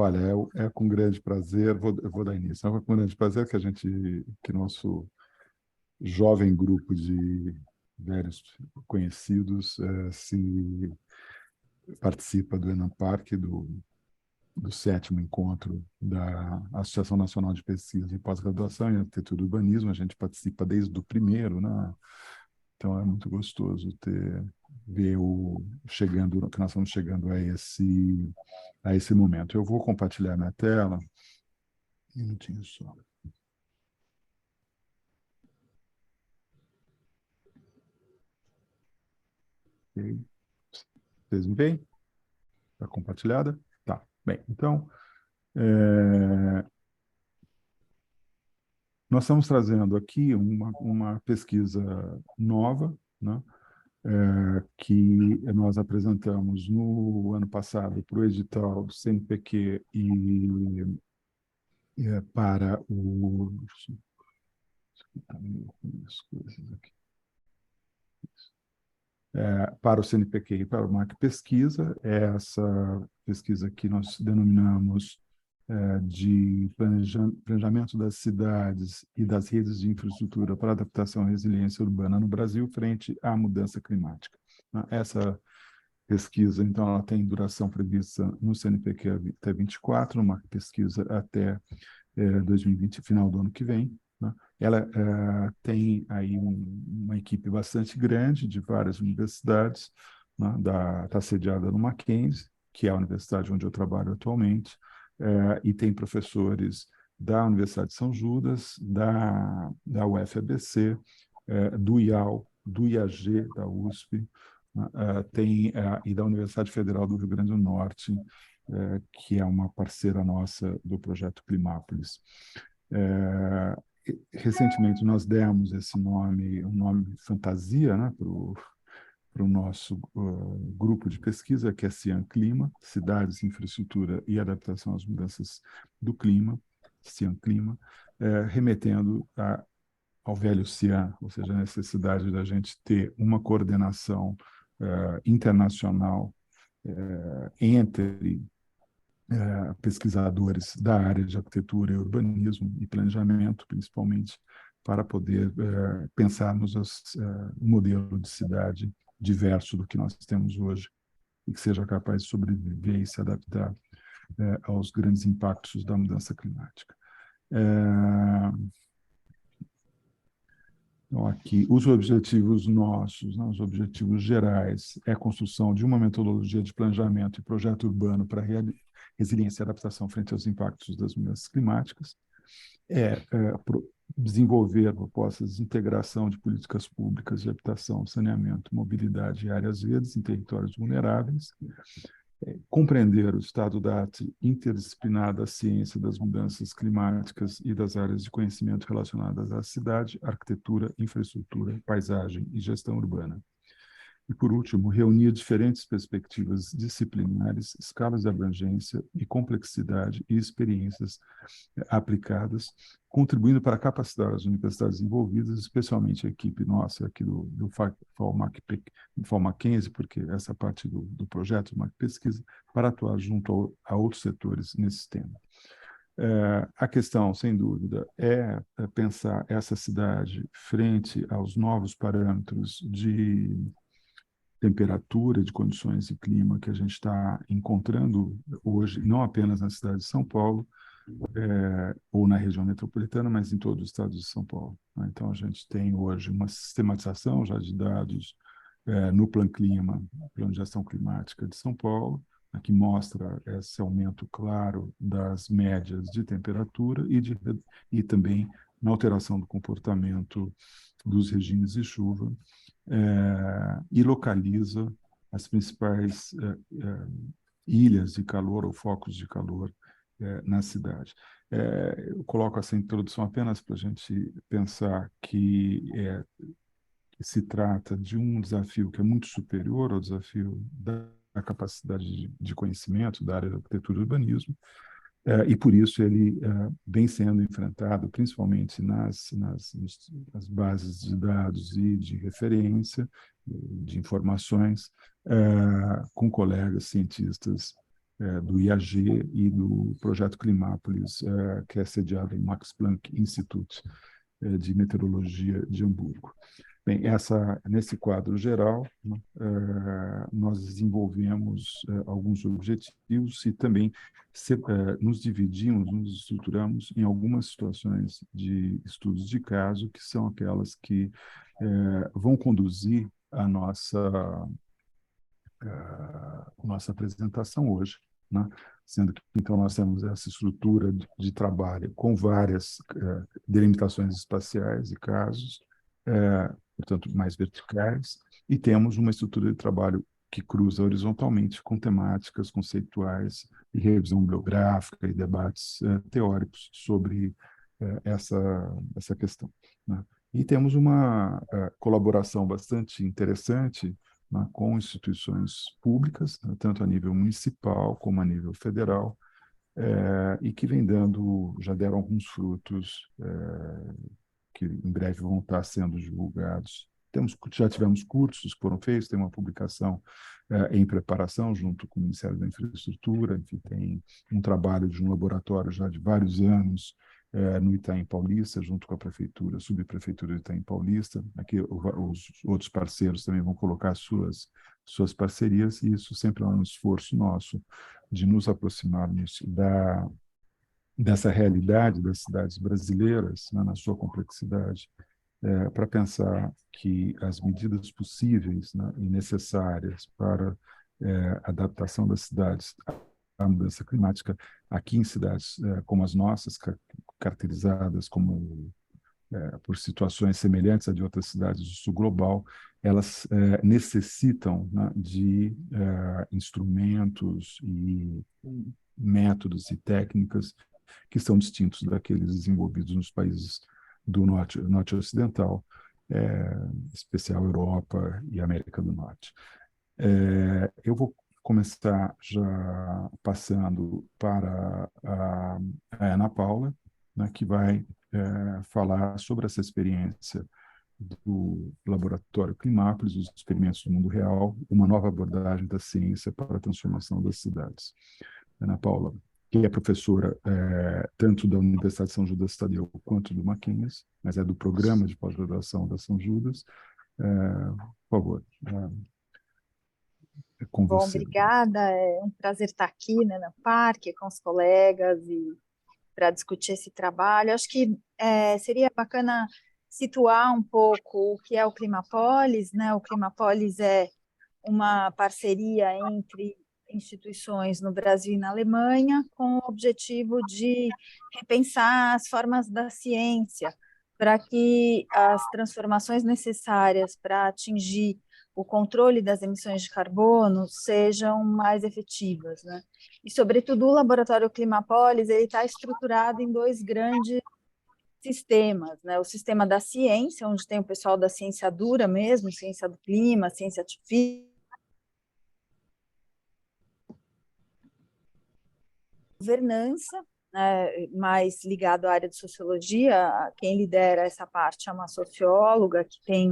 Olha, é com grande prazer, eu vou dar início. É com grande prazer que nosso jovem grupo de velhos conhecidos se participa do ENAMPARC, do sétimo encontro da Associação Nacional de Pesquisa e Pós-Graduação em Arquitetura e Urbanismo. A gente participa desde o primeiro, né? Então é muito gostoso ver que nós estamos chegando a esse momento. Eu vou compartilhar minha tela. Um minutinho só. Ok. Vocês me veem? Está compartilhada? Tá. Bem, então, nós estamos trazendo aqui uma pesquisa nova, né? Que nós apresentamos no ano passado para o edital do CNPq para o... para o CNPq e para o MAC Pesquisa. É essa pesquisa que nós denominamos de planejamento das cidades e das redes de infraestrutura para adaptação e resiliência urbana no Brasil frente à mudança climática. Essa pesquisa, então, ela tem duração prevista no CNPq até 24, numa pesquisa até 2020, final do ano que vem, né? Ela tem aí uma equipe bastante grande de várias universidades, né? Está sediada no Mackenzie, que é a universidade onde eu trabalho atualmente, e tem professores da Universidade de São Judas, da UFABC, do IAL, do IAG, da USP, né? E da Universidade Federal do Rio Grande do Norte, que é uma parceira nossa do projeto Climápolis. Recentemente nós demos esse nome, um nome fantasia, né, para o nosso grupo de pesquisa, que é CIAN Clima, Cidades, Infraestrutura e Adaptação às Mudanças do Clima, CIAN Clima, remetendo ao velho CIAN, ou seja, a necessidade da gente ter uma coordenação internacional entre pesquisadores da área de arquitetura e urbanismo e planejamento, principalmente, para poder pensarmos um modelo de cidade diverso do que nós temos hoje e que seja capaz de sobreviver e se adaptar aos grandes impactos da mudança climática. Então, aqui, os objetivos nossos, né, os objetivos gerais, é a construção de uma metodologia de planejamento e projeto urbano para resiliência e adaptação frente aos impactos das mudanças climáticas, desenvolver propostas de integração de políticas públicas de habitação, saneamento, mobilidade e áreas verdes em territórios vulneráveis, compreender o estado da arte interdisciplinar da ciência das mudanças climáticas e das áreas de conhecimento relacionadas à cidade, arquitetura, infraestrutura, paisagem e gestão urbana. E, por último, reunir diferentes perspectivas disciplinares, escalas de abrangência e complexidade e experiências aplicadas, contribuindo para capacitar as universidades envolvidas, especialmente a equipe nossa aqui do Mackenzie, porque essa parte do projeto, do MAC Pesquisa, para atuar junto a outros setores nesse tema. A questão, sem dúvida, é pensar essa cidade frente aos novos parâmetros de temperatura, de condições de clima que a gente está encontrando hoje, não apenas na cidade de São Paulo, ou na região metropolitana, mas em todo o estado de São Paulo, né? Então, a gente tem hoje uma sistematização já de dados no Plano Clima, Plano de Ação Climática de São Paulo, né, que mostra esse aumento claro das médias de temperatura e também na alteração do comportamento dos regimes de chuva, e localiza as principais ilhas de calor ou focos de calor na cidade. Eu coloco essa introdução apenas para a gente pensar que se trata de um desafio que é muito superior ao desafio da capacidade de conhecimento da área da arquitetura e urbanismo, e por isso ele vem sendo enfrentado principalmente nas bases de dados e de referência, de informações, com colegas cientistas do IAG e do projeto Climápolis, que é sediado no Max Planck Institute de Meteorologia de Hamburgo. Bem, nesse quadro geral, né, nós desenvolvemos alguns objetivos e também nos dividimos, nos estruturamos em algumas situações de estudos de caso, que são aquelas que vão conduzir a nossa apresentação hoje, né? Sendo que, então, nós temos essa estrutura de trabalho com várias delimitações espaciais e casos, portanto, mais verticais, e temos uma estrutura de trabalho que cruza horizontalmente com temáticas conceituais e revisão bibliográfica e debates teóricos sobre essa questão, né? E temos uma colaboração bastante interessante, né, com instituições públicas, né, tanto a nível municipal como a nível federal, e que já deram alguns frutos que em breve vão estar sendo divulgados. Já tivemos cursos que foram feitos, tem uma publicação em preparação junto com o Ministério da Infraestrutura, enfim, tem um trabalho de um laboratório já de vários anos no Itaim Paulista, junto com a prefeitura, a subprefeitura do Itaim Paulista. Aqui os outros parceiros também vão colocar suas parcerias, e isso sempre é um esforço nosso de nos aproximarmos dessa realidade das cidades brasileiras, né, na sua complexidade, para pensar que as medidas possíveis, né, e necessárias para a adaptação das cidades à mudança climática aqui em cidades como as nossas, caracterizadas como por situações semelhantes a de outras cidades do sul global, elas necessitam, né, de instrumentos e métodos e técnicas que são distintos daqueles desenvolvidos nos países do norte ocidental, especial Europa e América do Norte. Eu vou começar já passando para a Ana Paula, né, que vai falar sobre essa experiência do Laboratório Climápolis, os experimentos do mundo real, uma nova abordagem da ciência para a transformação das cidades. Ana Paula, que é professora tanto da Universidade de São Judas Tadeu quanto do Mackenzie, mas é do programa de pós-graduação da São Judas. Por favor, é com Bom, você. obrigada. É um prazer estar aqui, né, no parque com os colegas e para discutir esse trabalho. Acho que seria bacana situar um pouco o que é o Climapolis, né? O Climapolis é uma parceria entre instituições no Brasil e na Alemanha, com o objetivo de repensar as formas da ciência para que as transformações necessárias para atingir o controle das emissões de carbono sejam mais efetivas, né? E, sobretudo, o Laboratório Climapolis ele está estruturado em dois grandes sistemas, né? O sistema da ciência, onde tem o pessoal da ciência dura mesmo, ciência do clima, ciência física, governança, né, mais ligado à área de sociologia. Quem lidera essa parte é uma socióloga que tem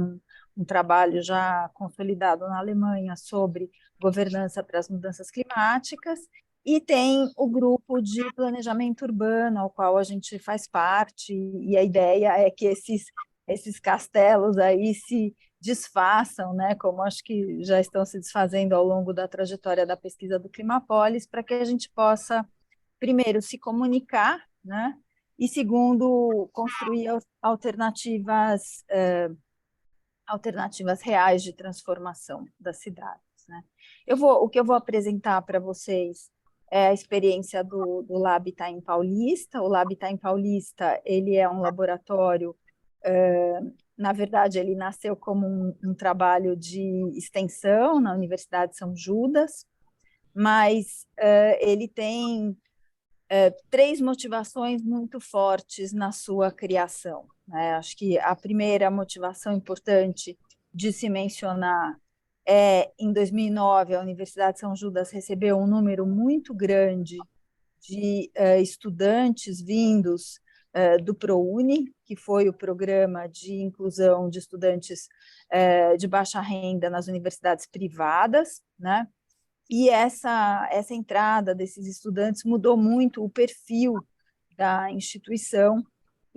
um trabalho já consolidado na Alemanha sobre governança para as mudanças climáticas, e tem o grupo de planejamento urbano, ao qual a gente faz parte, e a ideia é que esses castelos aí se desfaçam, né, como acho que já estão se desfazendo ao longo da trajetória da pesquisa do Climapolis, para que a gente possa, primeiro, se comunicar, né, e segundo, construir alternativas reais de transformação das cidades, né? O que eu vou apresentar para vocês é a experiência do Lab Itaim Paulista. O Lab Itaim Paulista, ele é um laboratório, na verdade, ele nasceu como um trabalho de extensão na Universidade de São Judas, mas ele tem três motivações muito fortes na sua criação, né? Acho que a primeira motivação importante de se mencionar em 2009, a Universidade de São Judas recebeu um número muito grande de estudantes vindos do ProUni, que foi o programa de inclusão de estudantes de baixa renda nas universidades privadas, né? E essa entrada desses estudantes mudou muito o perfil da instituição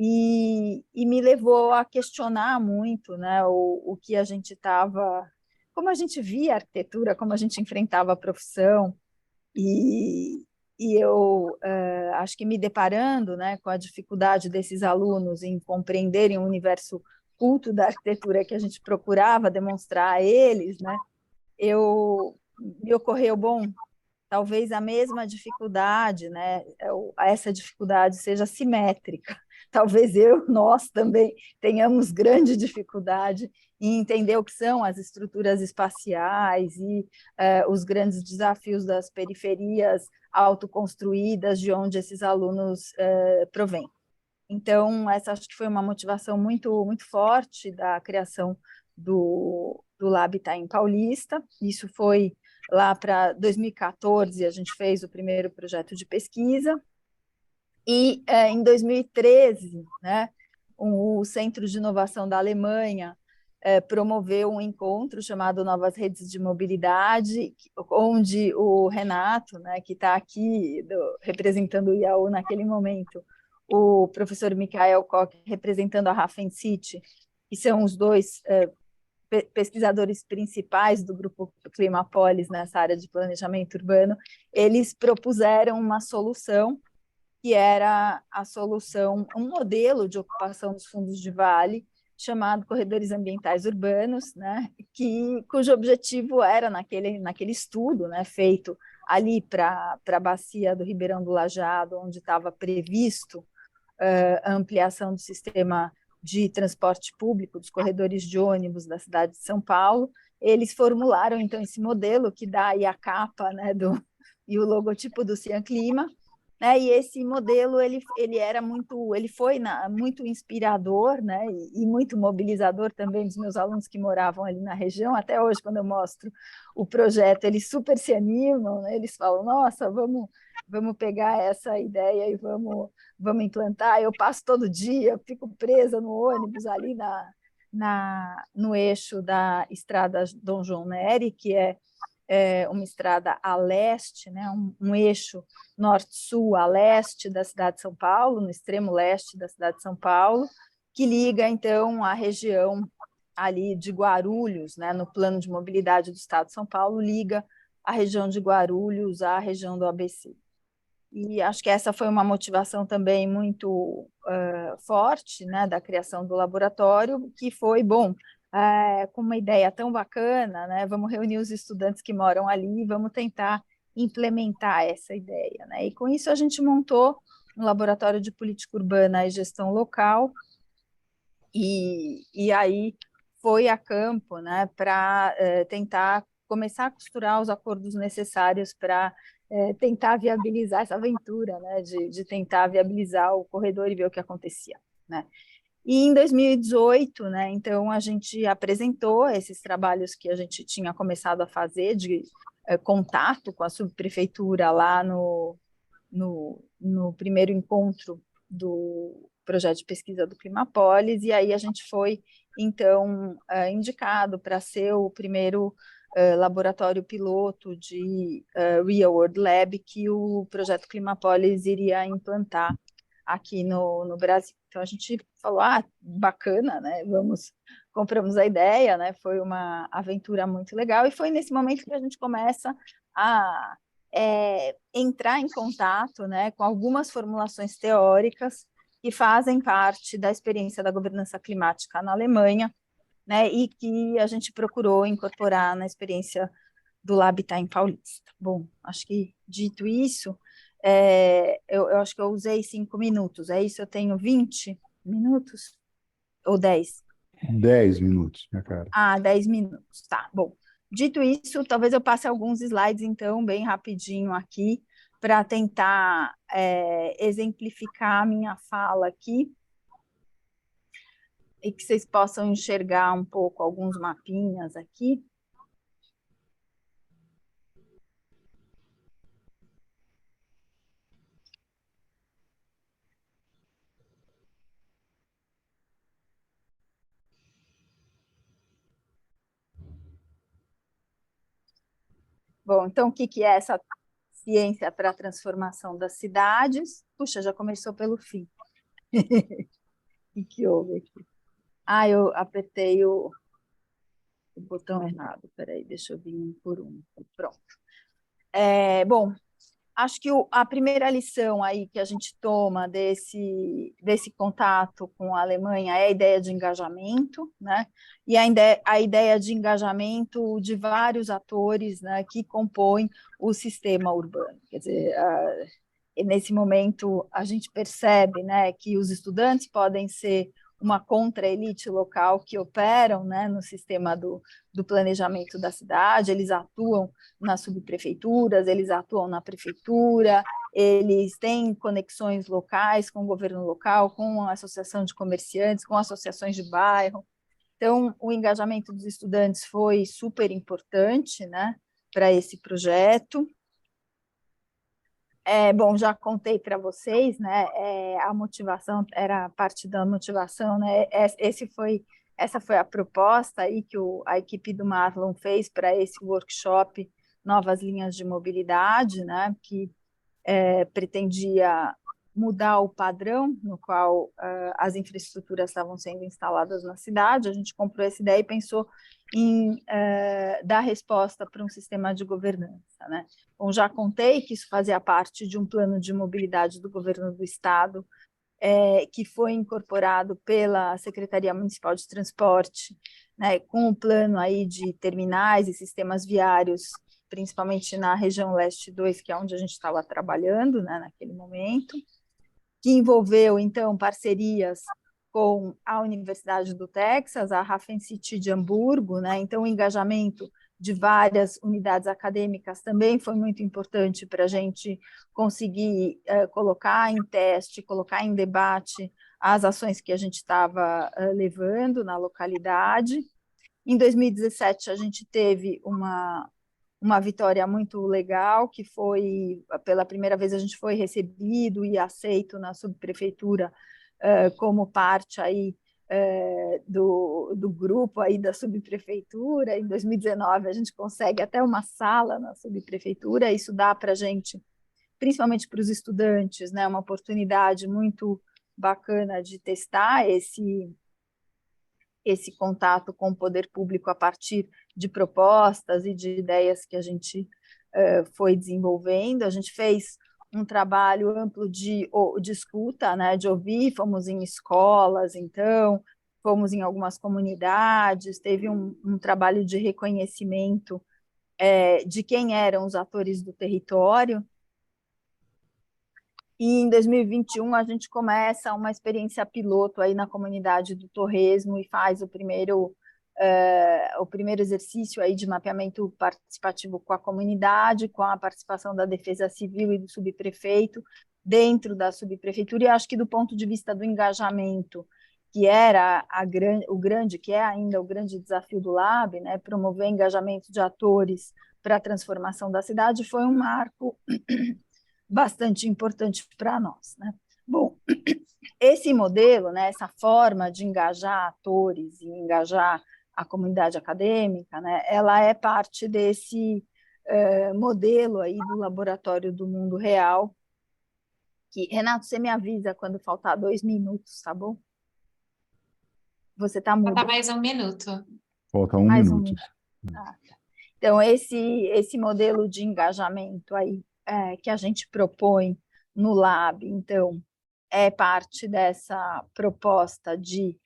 e me levou a questionar muito, né, o que a gente estava, como a gente via a arquitetura, como a gente enfrentava a profissão, e, e eu acho que me deparando, né, com a dificuldade desses alunos em compreenderem o universo culto da arquitetura que a gente procurava demonstrar a eles, né, me ocorreu, bom, talvez a mesma dificuldade, né, essa dificuldade seja simétrica. Talvez nós também tenhamos grande dificuldade em entender o que são as estruturas espaciais e os grandes desafios das periferias autoconstruídas de onde esses alunos provêm. Então, essa acho que foi uma motivação muito forte da criação do Lab Itaim Paulista. Isso foi lá para 2014, a gente fez o primeiro projeto de pesquisa, e em 2013, né, o Centro de Inovação da Alemanha promoveu um encontro chamado Novas Redes de Mobilidade, onde o Renato, né, que está aqui representando o IAU naquele momento, o professor Michael Koch representando a Hafen City, que são os dois pesquisadores principais do grupo Climapolis nessa área de planejamento urbano, eles propuseram uma solução que era a solução, um modelo de ocupação dos fundos de vale, chamado Corredores Ambientais Urbanos, né, cujo objetivo era, naquele estudo, né, feito ali para a bacia do Ribeirão do Lajado, onde estava previsto a ampliação do sistema de transporte público, dos corredores de ônibus da cidade de São Paulo. Eles formularam, então, esse modelo que dá aí a capa, né, e o logotipo do Cian Clima, né? E esse modelo ele foi muito inspirador, né? E muito mobilizador também dos meus alunos que moravam ali na região. Até hoje, quando eu mostro o projeto, eles super se animam, né? Eles falam: nossa, vamos pegar essa ideia e vamos implantar. Eu passo todo dia, fico presa no ônibus ali no eixo da estrada Dom João Neri, que é uma estrada a leste, né, um eixo norte-sul a leste da cidade de São Paulo, no extremo leste da cidade de São Paulo, que liga, então, a região ali de Guarulhos, né, no plano de mobilidade do estado de São Paulo, liga a região de Guarulhos à região do ABC. E acho que essa foi uma motivação também muito forte, né, da criação do laboratório, que foi, bom, com uma ideia tão bacana, né, vamos reunir os estudantes que moram ali e vamos tentar implementar essa ideia, né? E com isso a gente montou um laboratório de política urbana e gestão local, e aí foi a campo, né, para tentar começar a costurar os acordos necessários para tentar viabilizar essa aventura, né, de tentar viabilizar o corredor e ver o que acontecia, né. E em 2018, né, então a gente apresentou esses trabalhos que a gente tinha começado a fazer de contato com a subprefeitura lá no primeiro encontro do projeto de pesquisa do Climapolis, e aí a gente foi, então, indicado para ser o primeiro laboratório piloto de Real World Lab que o projeto Climapolis iria implantar aqui no Brasil. Então a gente falou, bacana, né? Compramos a ideia, né? Foi uma aventura muito legal, e foi nesse momento que a gente começa a entrar em contato, né, com algumas formulações teóricas que fazem parte da experiência da governança climática na Alemanha, né, e que a gente procurou incorporar na experiência do Labitat em Paulista. Bom, acho que dito isso, eu acho que eu usei 5 minutos, é isso? Eu tenho 20 minutos? Ou 10? 10 minutos, minha cara. 10 minutos, tá, bom. Dito isso, talvez eu passe alguns slides, então, bem rapidinho aqui, para tentar exemplificar a minha fala aqui, e que vocês possam enxergar um pouco alguns mapinhas aqui. Bom, então, o que é essa ciência para a transformação das cidades? Puxa, já começou pelo fim. O que houve aqui? Ah, eu apertei o botão errado. Peraí, deixa eu vir um por um. Pronto. Bom, acho que a primeira lição aí que a gente toma desse contato com a Alemanha é a ideia de engajamento, né? E a ideia de engajamento de vários atores, né, que compõem o sistema urbano. Quer dizer, nesse momento a gente percebe, né, que os estudantes podem ser uma contra-elite local que operam, né, no sistema do planejamento da cidade, eles atuam nas subprefeituras, eles atuam na prefeitura, eles têm conexões locais com o governo local, com a associação de comerciantes, com associações de bairro. Então, o engajamento dos estudantes foi super importante, né, para esse projeto. Bom, já contei para vocês, né? A motivação era parte da motivação, né? Essa foi a proposta aí que a equipe do Marlon fez para esse workshop Novas Linhas de Mobilidade, né? Que pretendia mudar o padrão no qual as infraestruturas estavam sendo instaladas na cidade. A gente comprou essa ideia e pensou em dar resposta para um sistema de governança, né? Bom, já contei que isso fazia parte de um plano de mobilidade do governo do estado, que foi incorporado pela Secretaria Municipal de Transporte, né, com o plano aí de terminais e sistemas viários, principalmente na região leste 2, que é onde a gente estava trabalhando, né, naquele momento, que envolveu, então, parcerias com a Universidade do Texas, a Hafen City de Hamburgo, né? Então, o engajamento de várias unidades acadêmicas também foi muito importante para a gente conseguir colocar em teste, colocar em debate as ações que a gente estava levando na localidade. Em 2017, a gente teve uma vitória muito legal, que foi, pela primeira vez, a gente foi recebido e aceito na subprefeitura como parte aí do grupo aí da subprefeitura. Em 2019, a gente consegue até uma sala na subprefeitura, isso dá para a gente, principalmente para os estudantes, né, uma oportunidade muito bacana de testar esse contato com o poder público a partir de propostas e de ideias que a gente foi desenvolvendo. A gente fez um trabalho amplo de escuta, né, de ouvir, fomos em escolas, então, fomos em algumas comunidades, teve um trabalho de reconhecimento de quem eram os atores do território. E em 2021 a gente começa uma experiência piloto aí na comunidade do Torresmo e faz o primeiro exercício aí de mapeamento participativo com a comunidade, com a participação da Defesa Civil e do subprefeito dentro da subprefeitura. E acho que do ponto de vista do engajamento, que era que é ainda o grande desafio do Lab, né, promover engajamento de atores para a transformação da cidade, foi um marco bastante importante para nós, né? Bom, esse modelo, né, essa forma de engajar atores e engajar a comunidade acadêmica, né, ela é parte desse modelo aí do Laboratório do Mundo Real, que, Renato, você me avisa quando faltar 2 minutos, tá bom? Você está mudo. Falta mais 1 minuto. Falta um Mais minuto. Ah, tá. Então, esse modelo de engajamento aí que a gente propõe no Lab, então, é parte dessa proposta de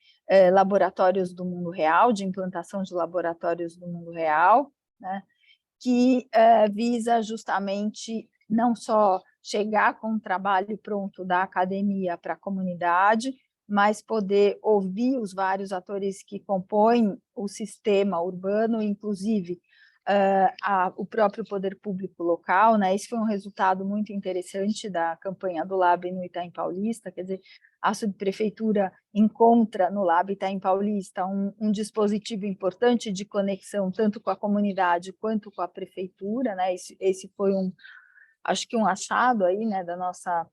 laboratórios do mundo real, de implantação de laboratórios do mundo real, né, que visa justamente não só chegar com um trabalho pronto da academia para a comunidade, mas poder ouvir os vários atores que compõem o sistema urbano, inclusive o próprio poder público local, né? Isso foi um resultado muito interessante da campanha do Lab no Itaim Paulista, quer dizer, a subprefeitura encontra no Lab Itaim Paulista um dispositivo importante de conexão tanto com a comunidade quanto com a prefeitura, né? Esse foi acho que um achado aí, né, da nossa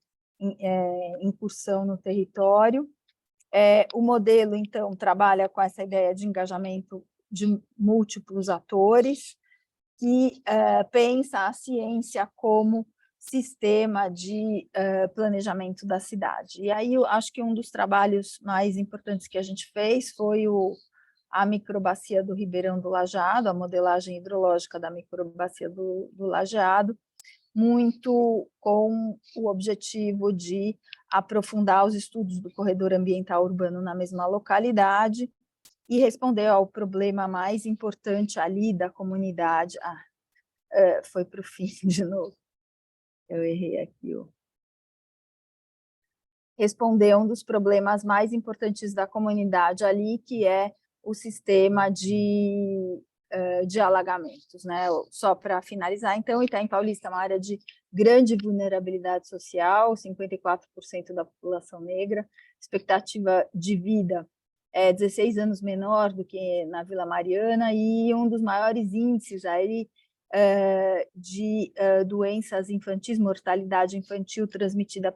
incursão no território. O modelo, então, trabalha com essa ideia de engajamento de múltiplos atores, que pensa a ciência como sistema de planejamento da cidade. E aí eu acho que um dos trabalhos mais importantes que a gente fez foi a microbacia do Ribeirão do Lajeado, a modelagem hidrológica da microbacia do Lajeado, muito com o objetivo de aprofundar os estudos do corredor ambiental urbano na mesma localidade e responder ao problema mais importante ali da comunidade. Foi para o fim de novo. Eu errei aqui. Responder um dos problemas mais importantes da comunidade ali, que é o sistema de alagamentos, né? Só para finalizar, então, Itaim Paulista é uma área de grande vulnerabilidade social, 54% da população negra, expectativa de vida é 16 anos menor do que na Vila Mariana e um dos maiores índices aí de doenças infantis, mortalidade infantil transmitida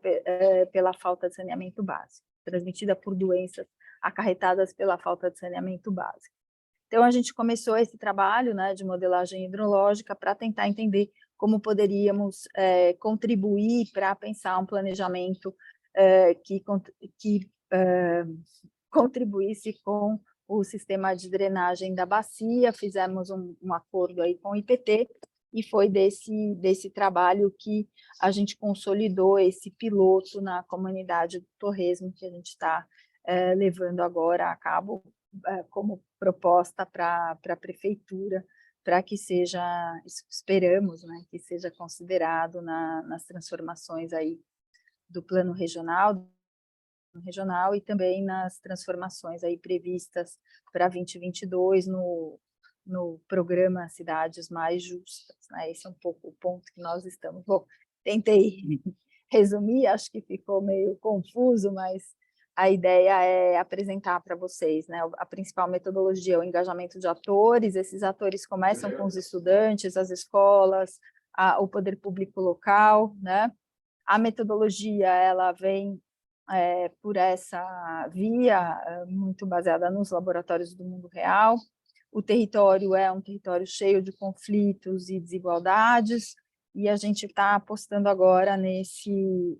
pela falta de saneamento básico, transmitida por doenças acarretadas pela falta de saneamento básico. Então, a gente começou esse trabalho, né, de modelagem hidrológica para tentar entender como poderíamos contribuir para pensar um planejamento que contribuísse com o sistema de drenagem da bacia. Fizemos um acordo aí com o IPT, e foi desse trabalho que a gente consolidou esse piloto na comunidade do Torresmo, que a gente está levando agora a cabo como proposta para a prefeitura, para que seja, esperamos, né, que seja considerado nas transformações aí do plano regional e também nas transformações aí previstas para 2022 no programa Cidades Mais Justas, né? Esse é um pouco o ponto que nós estamos. Bom, tentei resumir, acho que ficou meio confuso, mas a ideia é apresentar para vocês, né? A principal metodologia é o engajamento de atores. Esses atores começam com os estudantes, as escolas, o poder público local, né? A metodologia, ela vem por essa via, muito baseada nos laboratórios do mundo real. O território é um território cheio de conflitos e desigualdades, e a gente está apostando agora nesse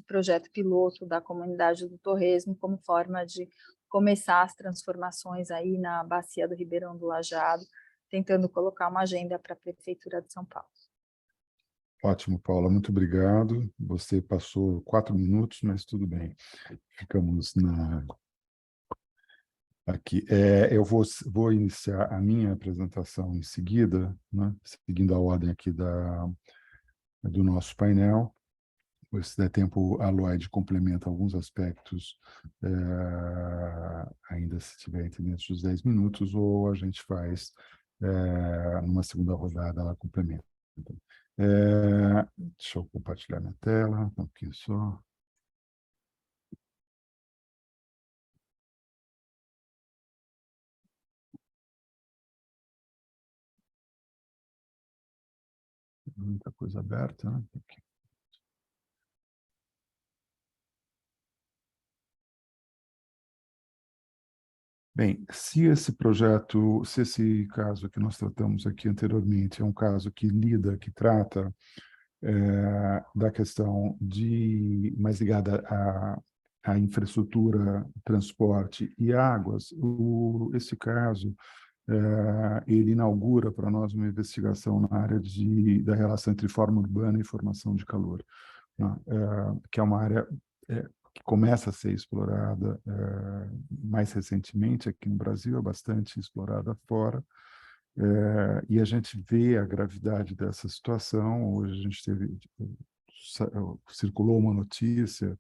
projeto piloto da comunidade do Torresmo como forma de começar as transformações aí na bacia do Ribeirão do Lajeado, tentando colocar uma agenda para a Prefeitura de São Paulo. Ótimo, Paula, muito obrigado. Você passou 4 minutos, mas tudo bem. Ficamos aqui. Eu vou iniciar a minha apresentação em seguida, né? Seguindo a ordem aqui do nosso painel. Se der tempo, a Loide complementa alguns aspectos, ainda se estiver dentro dos 10 minutos, ou a gente faz numa segunda rodada, ela complementa. Deixa eu compartilhar minha tela, aqui só. Muita coisa aberta, né? Aqui. Bem, se esse caso que nós tratamos aqui anteriormente é um caso que trata da questão mais ligada à infraestrutura, transporte e águas, esse caso ele inaugura para nós uma investigação na área da relação entre forma urbana e formação de calor, né? Que é uma área que começa a ser explorada mais recentemente aqui no Brasil, é bastante explorada fora, e a gente vê a gravidade dessa situação. Hoje a gente circulou uma notícia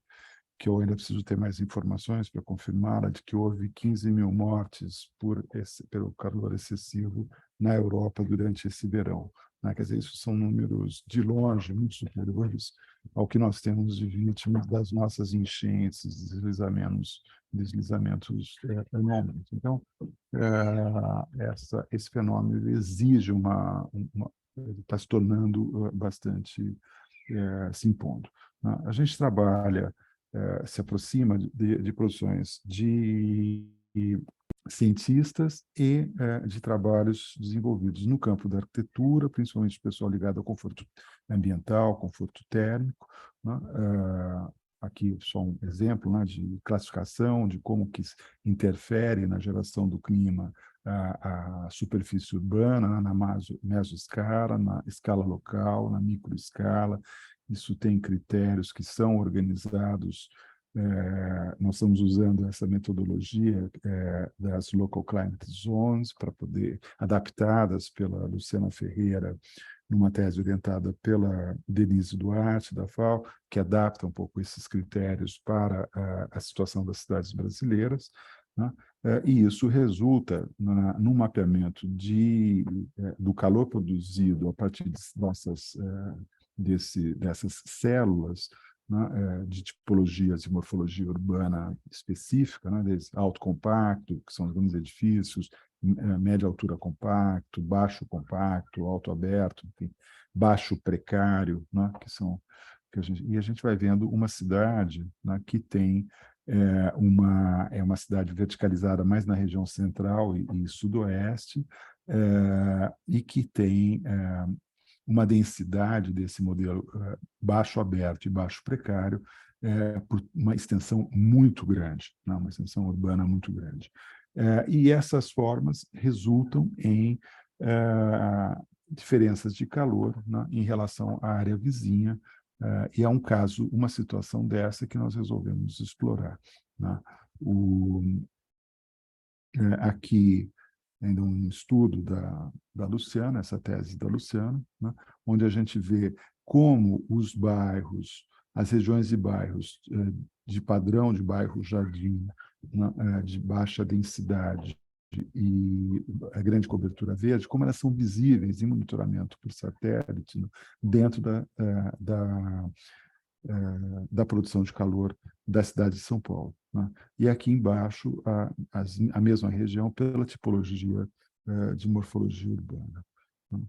que eu ainda preciso ter mais informações para confirmá-la, de que houve 15 mil mortes pelo calor excessivo na Europa durante esse verão, né? Quer dizer, isso são números de longe muito superiores ao que nós temos de vítimas das nossas enchentes, deslizamentos anualmente. Então, esse fenômeno exige ele está se tornando bastante se impondo, né? A gente trabalha se aproxima de produções de cientistas e de trabalhos desenvolvidos no campo da arquitetura, principalmente o pessoal ligado ao conforto ambiental, conforto térmico, né? Aqui só um exemplo, né, de classificação de como que interfere na geração do clima a superfície urbana, na mesoescala, na escala local, na microescala. Isso tem critérios que são organizados. Nós estamos usando essa metodologia das Local Climate Zones para poder, adaptadas pela Luciana Ferreira, numa tese orientada pela Denise Duarte, da FAO, que adapta um pouco esses critérios para a situação das cidades brasileiras, né? E isso resulta no mapeamento do calor produzido a partir dessas células, né, de tipologias e morfologia urbana específica, né, desde alto compacto, que são os grandes edifícios, média altura compacto, baixo compacto, alto aberto, enfim, baixo precário, né, e a gente vai vendo uma cidade, né, que tem uma cidade verticalizada mais na região central e sudoeste, e que tem uma densidade desse modelo baixo aberto e baixo precário por uma extensão muito grande, né? Uma extensão urbana muito grande. E essas formas resultam em diferenças de calor, né, em relação à área vizinha, e é um caso, uma situação dessa que nós resolvemos explorar, né? Aqui ainda um estudo da Luciana, essa tese da Luciana, né, onde a gente vê como os bairros, as regiões de bairros de padrão de bairro jardim, né, de baixa densidade e a grande cobertura verde, como elas são visíveis em monitoramento por satélite, né, dentro da produção de calor da cidade de São Paulo, né? E aqui embaixo, a mesma região pela tipologia de morfologia urbana, né?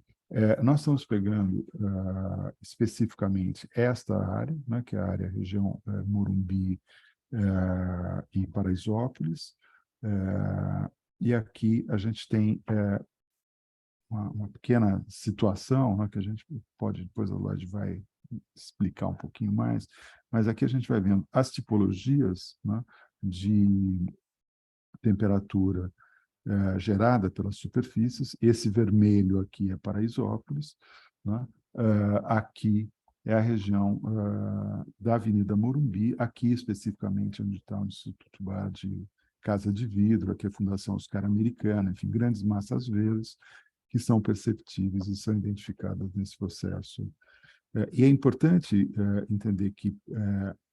Nós estamos pegando especificamente esta área, né, que é a área região Morumbi e Paraisópolis, e aqui a gente tem uma pequena situação, né, que a gente pode, depois a Lorde vai explicar um pouquinho mais, mas aqui a gente vai vendo as tipologias, né, de temperatura gerada pelas superfícies. Esse vermelho aqui é Paraisópolis, né? Aqui é a região da Avenida Morumbi, aqui especificamente onde está o Instituto Bar de Casa de Vidro, aqui é a Fundação Oscar Americana, enfim, grandes massas verdes que são perceptíveis e são identificadas nesse processo. E é importante entender que,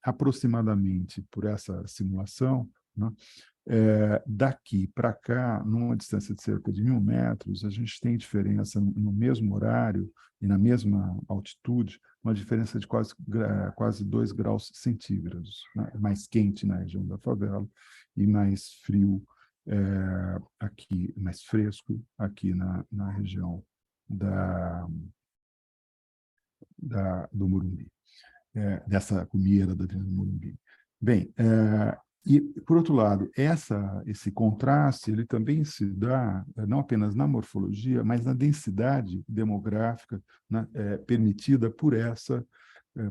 aproximadamente por essa simulação, né, daqui para cá, numa distância de cerca de 1.000 metros, a gente tem diferença no mesmo horário e na mesma altitude, uma diferença de quase 2 graus centígrados, né? Mais quente na região da favela e mais frio aqui, mais fresco aqui na região do Morumbi, dessa cumeira da Avenida Morumbi. Bem, e, por outro lado, esse contraste ele também se dá não apenas na morfologia, mas na densidade demográfica, né, permitida por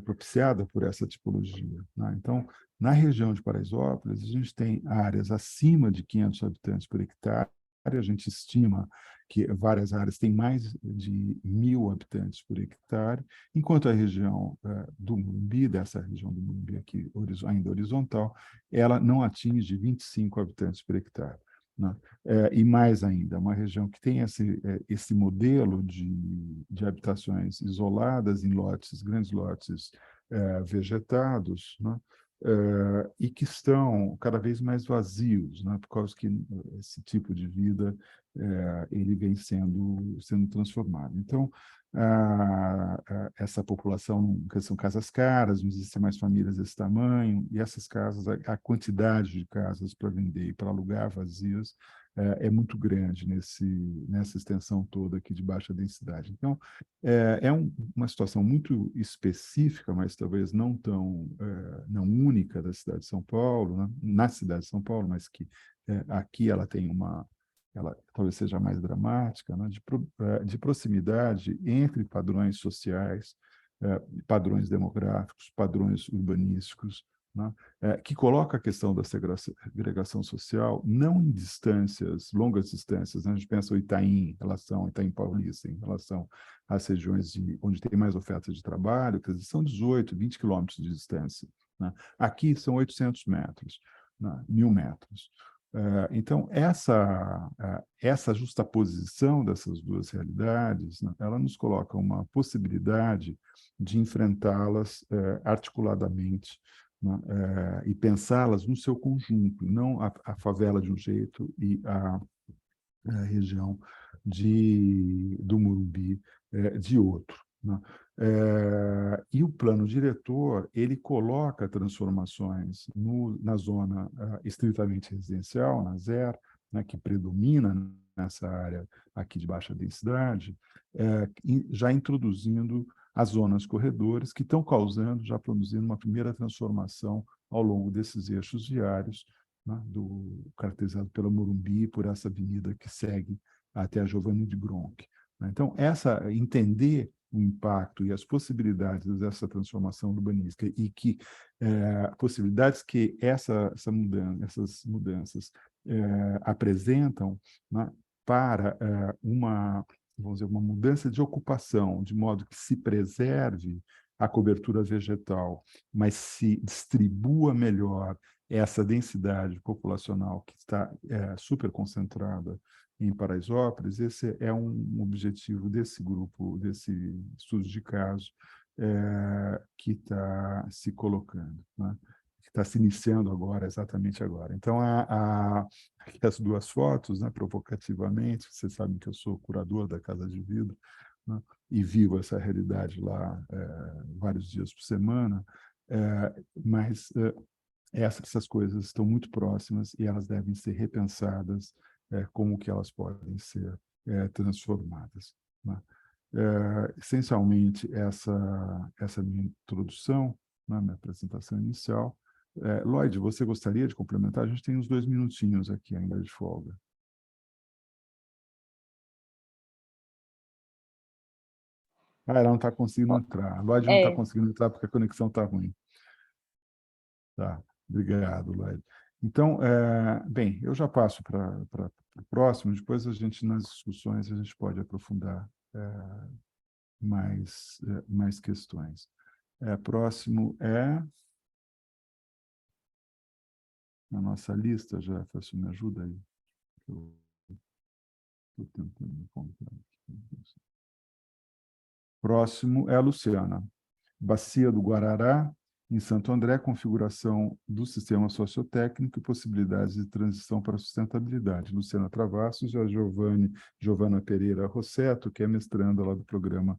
propiciada por essa tipologia, né? Então, na região de Paraisópolis, a gente tem áreas acima de 500 habitantes por hectare, a gente estima que várias áreas têm mais de 1.000 habitantes por hectare, enquanto a região do Morumbi, dessa região do Morumbi aqui, ainda horizontal, ela não atinge 25 habitantes por hectare, né? E mais ainda, uma região que tem esse modelo de habitações isoladas em lotes, grandes lotes vegetados, né? E que estão cada vez mais vazios, né? Por causa que esse tipo de vida ele vem sendo transformado. Então, essa população, que são casas caras, não existem mais famílias desse tamanho, e essas casas, a quantidade de casas para vender e para alugar vazias é muito grande nessa extensão toda aqui de baixa densidade. Então, uma situação muito específica, mas talvez não única da cidade de São Paulo, né? Na cidade de São Paulo, mas que aqui ela tem ela talvez seja mais dramática, né, de proximidade entre padrões sociais, padrões demográficos, padrões urbanísticos, né, que coloca a questão da segregação social não em distâncias, longas distâncias, né? A gente pensa o Itaim, em relação ao Itaim Paulista, em relação às regiões onde tem mais oferta de trabalho, que são 18, 20 quilômetros de distância, né? Aqui são 800 metros, né? 1.000 metros. Então, essa justaposição dessas duas realidades, né, ela nos coloca uma possibilidade de enfrentá-las articuladamente, né, e pensá-las no seu conjunto, não a favela de um jeito e a região do Morumbi de outro, né? E o plano diretor, ele coloca transformações na zona estritamente residencial, na ZER, né, que predomina nessa área aqui de baixa densidade, já introduzindo as zonas corredores, que estão causando, já produzindo uma primeira transformação ao longo desses eixos viários, né, caracterizado pela Morumbi, por essa avenida que segue até a Giovanni de Gronchi. Então, entender o impacto e as possibilidades dessa transformação urbanística e possibilidades que essas mudanças apresentam, né, para vamos dizer, uma mudança de ocupação, de modo que se preserve a cobertura vegetal, mas se distribua melhor essa densidade populacional que está super concentrada em Paraisópolis. Esse é um objetivo desse grupo, desse estudo de caso, que está se colocando, né? Que está se iniciando agora, exatamente agora. Então, as duas fotos, né, provocativamente, vocês sabem que eu sou curador da Casa de Vidro, né, e vivo essa realidade lá vários dias por semana, mas essas coisas estão muito próximas e elas devem ser repensadas como que elas podem ser transformadas, né? Essencialmente, essa minha introdução, né, minha apresentação inicial. Lloyd, você gostaria de complementar? A gente tem uns 2 minutinhos aqui ainda de folga. Ela não está conseguindo entrar. A Lloyd não está conseguindo entrar porque a conexão está ruim. Tá, obrigado, Lloyd. Então, bem, eu já passo para o próximo, depois a gente, nas discussões, a gente pode aprofundar mais questões. Próximo na nossa lista, Jefferson, me ajuda aí. Eu estou tentando encontrar aqui. Próximo é a Luciana. Bacia do Guarará, em Santo André, configuração do sistema sociotécnico e possibilidades de transição para a sustentabilidade. Luciana Travassos e a Giovana Pereira Rossetto, que é mestranda lá do programa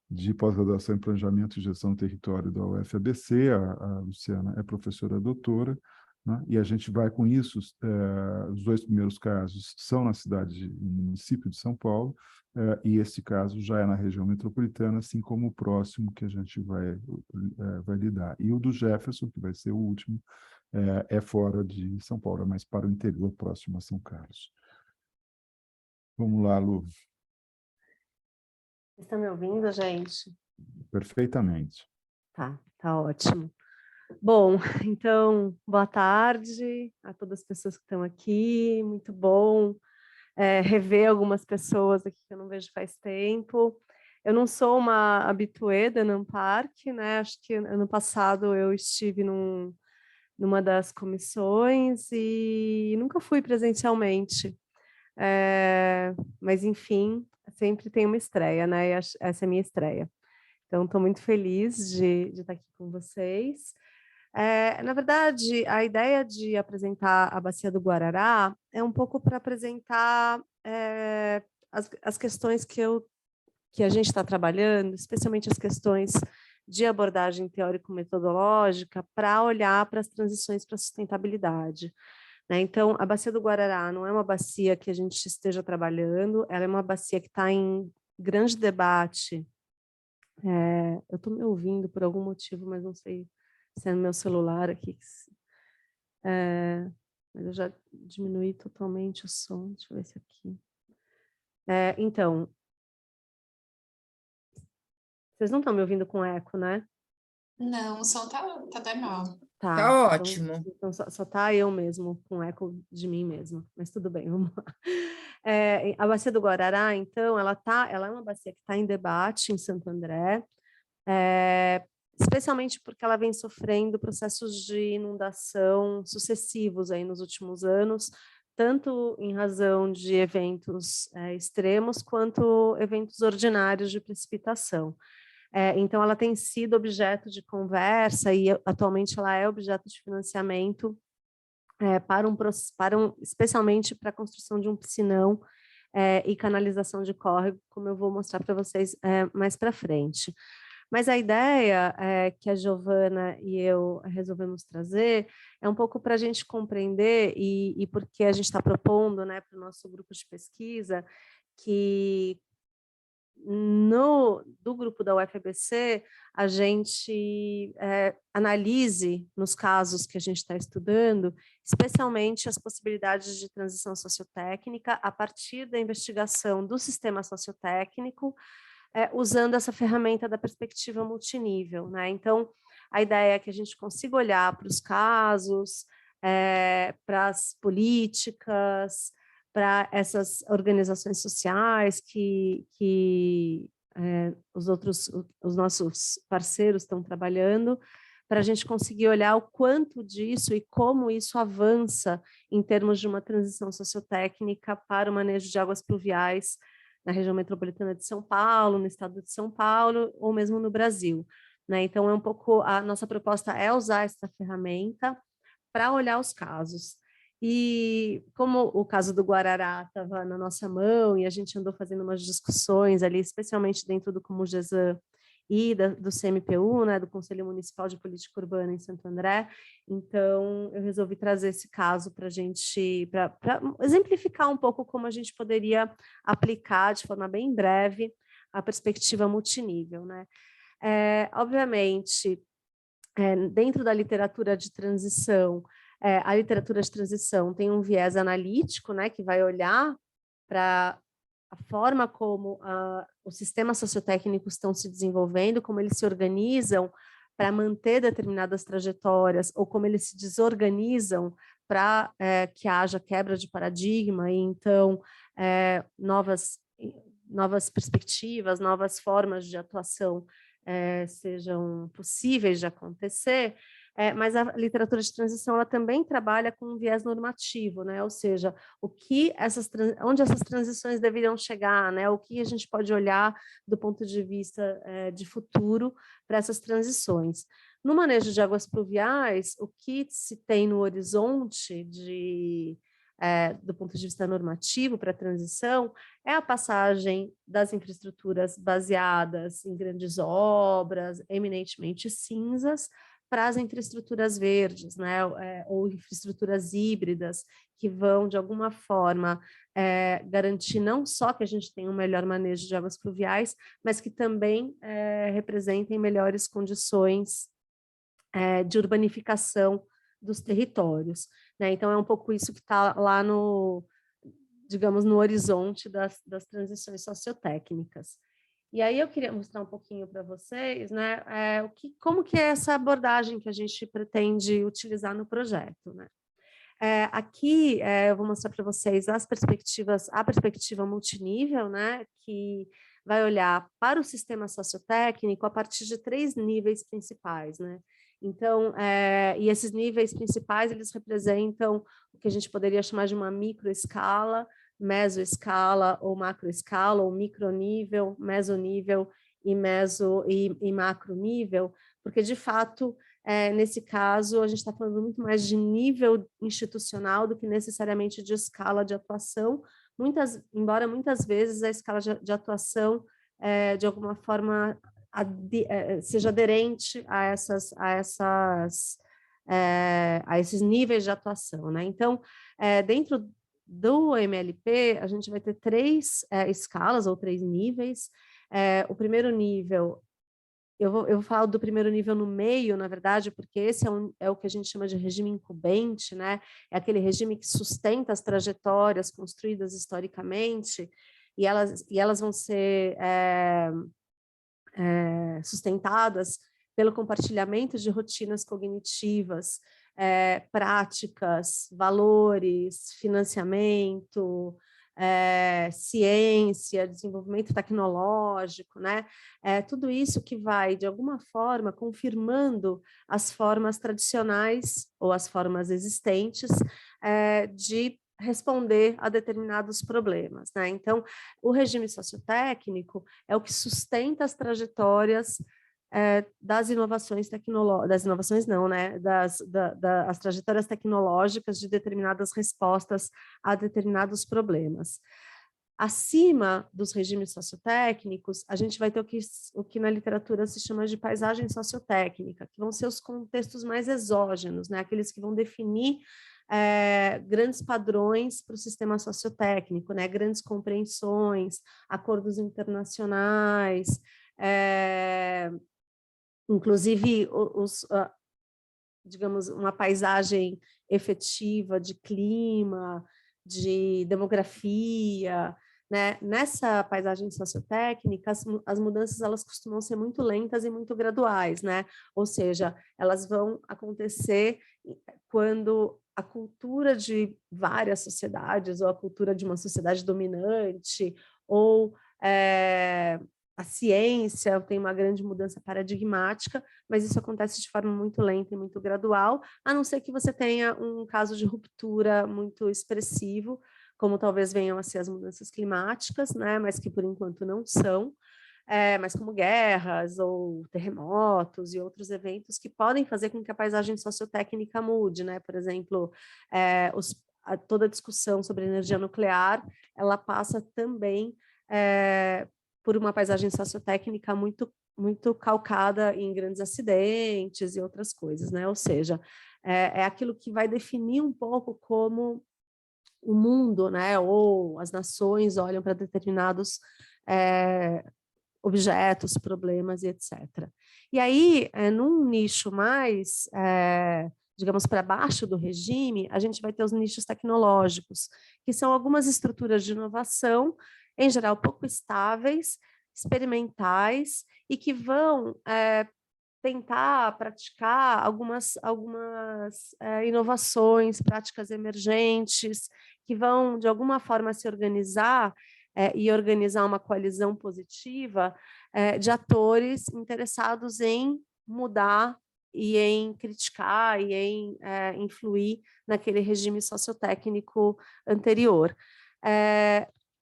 de pós-graduação em Planejamento e Gestão do Território da UFABC. A Luciana é professora doutora, né? E a gente vai com isso, os 2 primeiros casos são no município de São Paulo, e esse caso já é na região metropolitana, assim como o próximo que a gente vai lidar. E o do Jefferson, que vai ser o último, é fora de São Paulo, mas para o interior, próximo a São Carlos. Vamos lá, Lu. Vocês estão me ouvindo, gente? Perfeitamente. Tá ótimo. Bom, então, boa tarde a todas as pessoas que estão aqui. Muito bom rever algumas pessoas aqui que eu não vejo faz tempo. Eu não sou uma habituê da Unamparc, né? Acho que ano passado eu estive numa das comissões e nunca fui presencialmente. Mas, enfim, sempre tem uma estreia, né? E essa é a minha estreia. Então, estou muito feliz de estar aqui com vocês. Na verdade, a ideia de apresentar a Bacia do Guarará é um pouco para apresentar as questões que a gente está trabalhando, especialmente as questões de abordagem teórico-metodológica, para olhar para as transições para a sustentabilidade. Né? Então, a Bacia do Guarará não é uma bacia que a gente esteja trabalhando, ela é uma bacia que está em grande debate. Eu estou me ouvindo por algum motivo, mas não sei se é no meu celular aqui. mas eu já diminuí totalmente o som, deixa eu ver se aqui. Então, vocês não estão me ouvindo com eco, né? Não, o som tá normal. Tá, Tá ótimo. então só tá eu mesmo com eco de mim mesmo, mas tudo bem, vamos lá. A bacia do Guarará, então, ela é uma bacia que está em debate em Santo André, especialmente porque ela vem sofrendo processos de inundação sucessivos aí nos últimos anos, tanto em razão de eventos extremos quanto eventos ordinários de precipitação. Então, ela tem sido objeto de conversa e atualmente ela é objeto de financiamento especialmente para a construção de um piscinão e canalização de córrego, como eu vou mostrar para vocês mais para frente. Mas a ideia que a Giovana e eu resolvemos trazer é um pouco para a gente compreender e porque a gente está propondo, né, para o nosso grupo de pesquisa que do grupo da UFABC, a gente analise nos casos que a gente está estudando, especialmente as possibilidades de transição sociotécnica a partir da investigação do sistema sociotécnico, usando essa ferramenta da perspectiva multinível, né? Então, a ideia é que a gente consiga olhar para os casos, para as políticas, para essas organizações sociais que os nossos parceiros estão trabalhando, para a gente conseguir olhar o quanto disso e como isso avança em termos de uma transição sociotécnica para o manejo de águas pluviais na região metropolitana de São Paulo, no estado de São Paulo, ou mesmo no Brasil, né? Então, um pouco a nossa proposta é usar essa ferramenta para olhar os casos. E como o caso do Guarará estava na nossa mão e a gente andou fazendo umas discussões ali, especialmente dentro do Comugesan e do CMPU, né, do Conselho Municipal de Política Urbana em Santo André, então eu resolvi trazer esse caso para a gente, para exemplificar um pouco como a gente poderia aplicar de forma bem breve a perspectiva multinível, né? Obviamente, dentro da literatura de transição, a literatura de transição tem um viés analítico, né, que vai olhar para a forma como os sistemas sociotécnicos estão se desenvolvendo, como eles se organizam para manter determinadas trajetórias, ou como eles se desorganizam para que haja quebra de paradigma, e então novas perspectivas, novas formas de atuação sejam possíveis de acontecer. Mas a literatura de transição ela também trabalha com um viés normativo, né? Ou seja, onde essas transições deveriam chegar, né? O que a gente pode olhar do ponto de vista de futuro para essas transições. No manejo de águas pluviais, o que se tem no horizonte do ponto de vista normativo para a transição é a passagem das infraestruturas baseadas em grandes obras, eminentemente cinzas, para as infraestruturas verdes, né, ou infraestruturas híbridas, que vão, de alguma forma, garantir não só que a gente tenha um melhor manejo de águas pluviais, mas que também representem melhores condições de urbanificação dos territórios, né? Então, é um pouco isso que está lá digamos, no horizonte das transições sociotécnicas. E aí eu queria mostrar um pouquinho para vocês, né, como que é essa abordagem que a gente pretende utilizar no projeto, né? Aqui eu vou mostrar para vocês a perspectiva multinível, né, que vai olhar para o sistema sociotécnico a partir de 3 níveis principais, né? Então, e esses níveis principais, eles representam o que a gente poderia chamar de uma microescala, mesoescala ou macroescala, ou micronível, mesonível e macronível, porque, de fato, nesse caso, a gente está falando muito mais de nível institucional do que necessariamente de escala de atuação, embora muitas vezes a escala de atuação, de alguma forma, seja aderente a esses níveis de atuação, né? Então, dentro do MLP, a gente vai ter 3 escalas ou 3 níveis. O primeiro nível eu falo do primeiro nível no meio, na verdade, porque esse é o que a gente chama de regime incumbente, né? É aquele regime que sustenta as trajetórias construídas historicamente, e elas vão ser sustentadas pelo compartilhamento de rotinas cognitivas, práticas, valores, financiamento, ciência, desenvolvimento tecnológico, né? Tudo isso que vai, de alguma forma, confirmando as formas tradicionais ou as formas existentes de responder a determinados problemas, né? Então, o regime sociotécnico é o que sustenta as trajetórias das inovações tecnológicas, das inovações não, né? As trajetórias tecnológicas de determinadas respostas a determinados problemas. Acima dos regimes sociotécnicos, a gente vai ter o que na literatura se chama de paisagem sociotécnica, que vão ser os contextos mais exógenos, né? Aqueles que vão definir grandes padrões para o sistema sociotécnico, né? Grandes compreensões, acordos internacionais, inclusive digamos, uma paisagem efetiva de clima, de demografia, né? Nessa paisagem sociotécnica, as mudanças elas costumam ser muito lentas e muito graduais, né? Ou seja, elas vão acontecer quando a cultura de várias sociedades, ou a cultura de uma sociedade dominante, ou a ciência tem uma grande mudança paradigmática, mas isso acontece de forma muito lenta e muito gradual, a não ser que você tenha um caso de ruptura muito expressivo, como talvez venham a ser as mudanças climáticas, né, mas que por enquanto não são, mas como guerras ou terremotos e outros eventos que podem fazer com que a paisagem sociotécnica mude, né? Por exemplo, toda a discussão sobre energia nuclear, ela passa também por uma paisagem sociotécnica muito calcada em grandes acidentes e outras coisas, né? Ou seja, é aquilo que vai definir um pouco como o mundo, né? Ou as nações olham para determinados objetos, problemas e etc. E aí, num nicho mais, digamos, para baixo do regime, a gente vai ter os nichos tecnológicos, que são algumas estruturas de inovação, em geral pouco estáveis, experimentais, e que vão tentar praticar algumas inovações, práticas emergentes, que vão, de alguma forma, se organizar e organizar uma coalizão positiva de atores interessados em mudar e em criticar e em influir naquele regime sociotécnico anterior.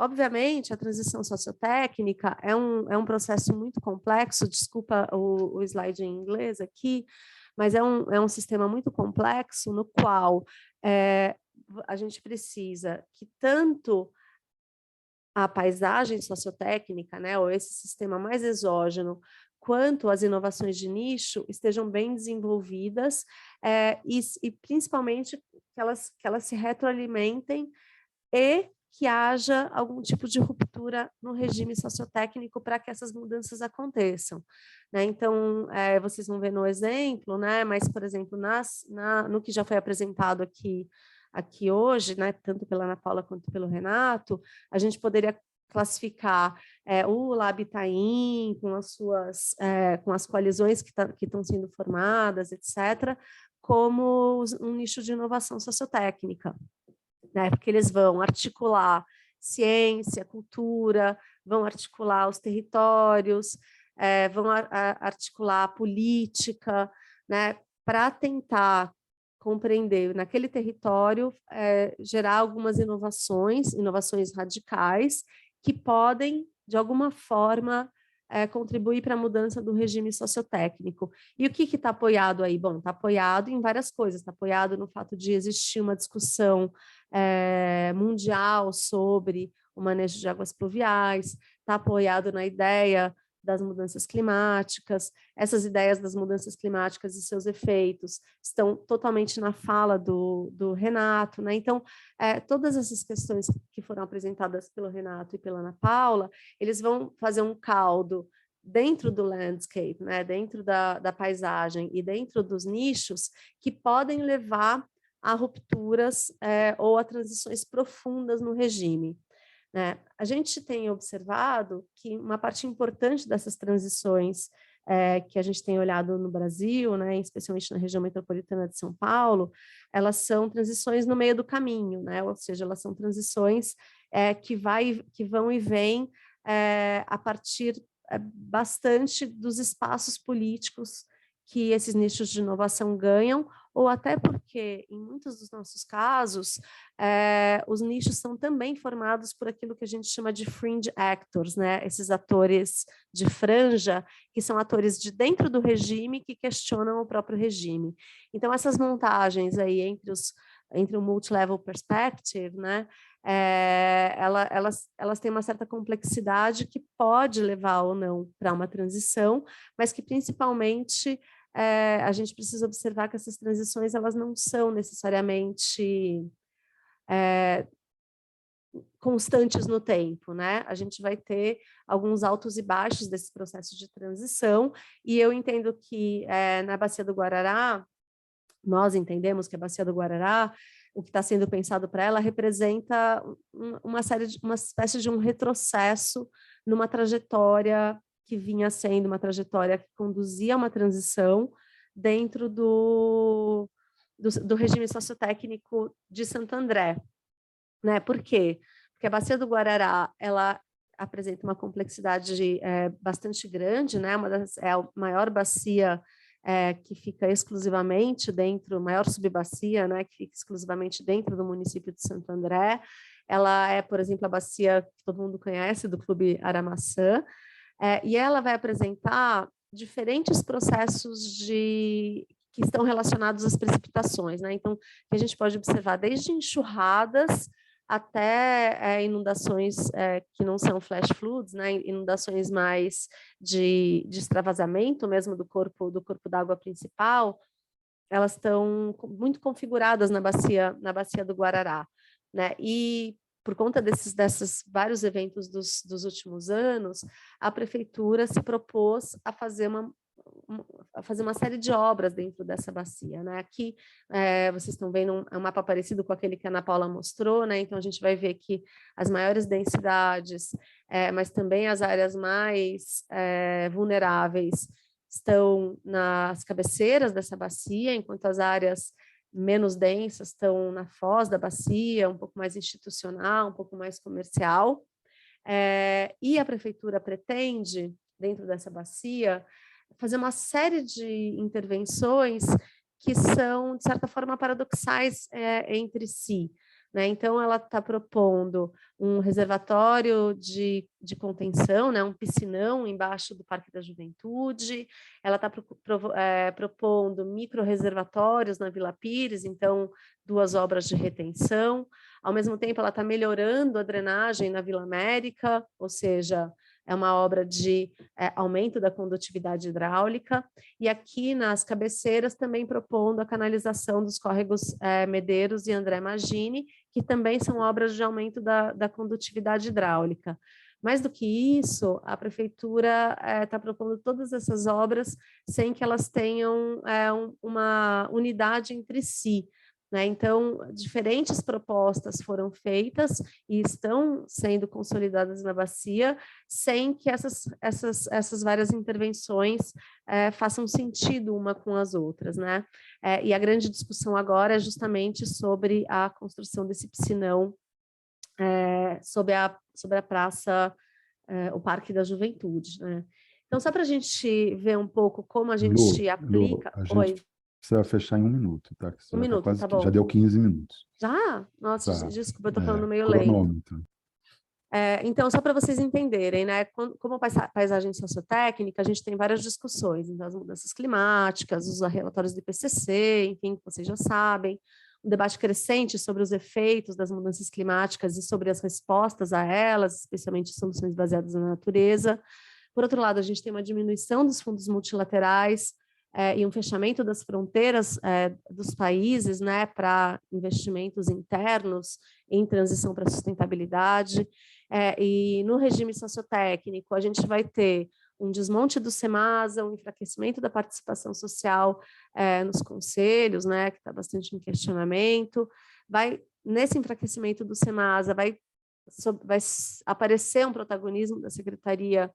Obviamente, a transição sociotécnica é um processo muito complexo, desculpa o slide em inglês aqui, mas é um sistema muito complexo no qual a gente precisa que tanto a paisagem sociotécnica, né, ou esse sistema mais exógeno, quanto as inovações de nicho estejam bem desenvolvidas e principalmente que elas se retroalimentem e que haja algum tipo de ruptura no regime sociotécnico para que essas mudanças aconteçam, né? Então, vocês vão ver no exemplo, né? Mas, por exemplo, no que já foi apresentado aqui hoje, né? Tanto pela Ana Paula quanto pelo Renato, a gente poderia classificar o Lab Itaim com as coalizões que estão sendo formadas, etc., como um nicho de inovação sociotécnica, né? Porque eles vão articular ciência, cultura, vão articular os territórios, vão articular a política, né? Para tentar compreender naquele território, gerar algumas inovações radicais, que podem, de alguma forma, contribuir para a mudança do regime sociotécnico. E o que está apoiado aí? Bom, está apoiado em várias coisas, está apoiado no fato de existir uma discussão mundial sobre o manejo de águas pluviais, está apoiado na ideia das mudanças climáticas. Essas ideias das mudanças climáticas e seus efeitos estão totalmente na fala do Renato, né? Então, todas essas questões que foram apresentadas pelo Renato e pela Ana Paula, eles vão fazer um caldo dentro do landscape, né, dentro da paisagem e dentro dos nichos que podem levar a rupturas ou a transições profundas no regime. Né? A gente tem observado que uma parte importante dessas transições que a gente tem olhado no Brasil, né, especialmente na região metropolitana de São Paulo, elas são transições no meio do caminho, né? Ou seja, elas são transições que vão e vêm a partir bastante dos espaços políticos que esses nichos de inovação ganham, ou até porque, em muitos dos nossos casos, os nichos são também formados por aquilo que a gente chama de fringe actors, né? Esses atores de franja, que são atores de dentro do regime que questionam o próprio regime. Então, essas montagens aí entre o multi-level perspective, né? Elas têm uma certa complexidade que pode levar ou não para uma transição, mas que principalmente a gente precisa observar que essas transições elas não são necessariamente constantes no tempo, né? A gente vai ter alguns altos e baixos desse processo de transição, e eu entendo que na Bacia do Guarará, nós entendemos que a Bacia do Guarará, o que está sendo pensado para ela representa uma espécie de um retrocesso numa trajetória que vinha sendo uma trajetória que conduzia a uma transição dentro do regime sociotécnico de Santo André. Né? Por quê? Porque a Bacia do Guarará, ela apresenta uma complexidade bastante grande, né? É a maior bacia que fica exclusivamente dentro, maior subbacia, né, que fica exclusivamente dentro do município de Santo André. Ela é, por exemplo, a bacia que todo mundo conhece, do Clube Aramaçã, e ela vai apresentar diferentes processos que estão relacionados às precipitações, né? Então, que a gente pode observar desde enxurradas até inundações que não são flash floods, né? Inundações mais de extravasamento mesmo do corpo d'água principal, elas estão muito configuradas na bacia do Guarará, né? E por conta desses vários eventos dos últimos anos, a prefeitura se propôs a fazer uma série de obras dentro dessa bacia, né? Aqui vocês estão vendo um mapa parecido com aquele que a Ana Paula mostrou, né? Então a gente vai ver que as maiores densidades, mas também as áreas mais vulneráveis estão nas cabeceiras dessa bacia, enquanto as áreas menos densas estão na foz da bacia, um pouco mais institucional, um pouco mais comercial. E a prefeitura pretende, dentro dessa bacia, fazer uma série de intervenções que são, de certa forma, paradoxais entre si. Né? Então, ela está propondo um reservatório de contenção, né? Um piscinão embaixo do Parque da Juventude, ela está propondo micro-reservatórios na Vila Pires, então 2 obras de retenção. Ao mesmo tempo, ela está melhorando a drenagem na Vila América, ou seja, é uma obra de aumento da condutividade hidráulica, e aqui nas cabeceiras também propondo a canalização dos córregos Medeiros e André Magini, que também são obras de aumento da condutividade hidráulica. Mais do que isso, a prefeitura está propondo todas essas obras sem que elas tenham uma unidade entre si. Né? Então, diferentes propostas foram feitas e estão sendo consolidadas na bacia, sem que essas várias intervenções façam sentido uma com as outras. Né? E a grande discussão agora é justamente sobre a construção desse piscinão sobre a praça, o Parque da Juventude. Né? Então, só para a gente ver um pouco como a gente aplica... a gente precisa fechar em 1 minuto, tá? Um minuto, tá bom. Já deu 15 minutos. Já? Nossa, Tá. Desculpa, eu estou falando meio lento. Então, só para vocês entenderem, né? Como paisagem sociotécnica, a gente tem várias discussões, então, as mudanças climáticas, os relatórios do IPCC, enfim, vocês já sabem, um debate crescente sobre os efeitos das mudanças climáticas e sobre as respostas a elas, especialmente soluções baseadas na natureza. Por outro lado, a gente tem uma diminuição dos fundos multilaterais, e um fechamento das fronteiras dos países, né, para investimentos internos em transição para a sustentabilidade. E no regime sociotécnico, a gente vai ter um desmonte do SEMASA, um enfraquecimento da participação social nos conselhos, né, que está bastante em questionamento. Nesse enfraquecimento do SEMASA, vai aparecer um protagonismo da Secretaria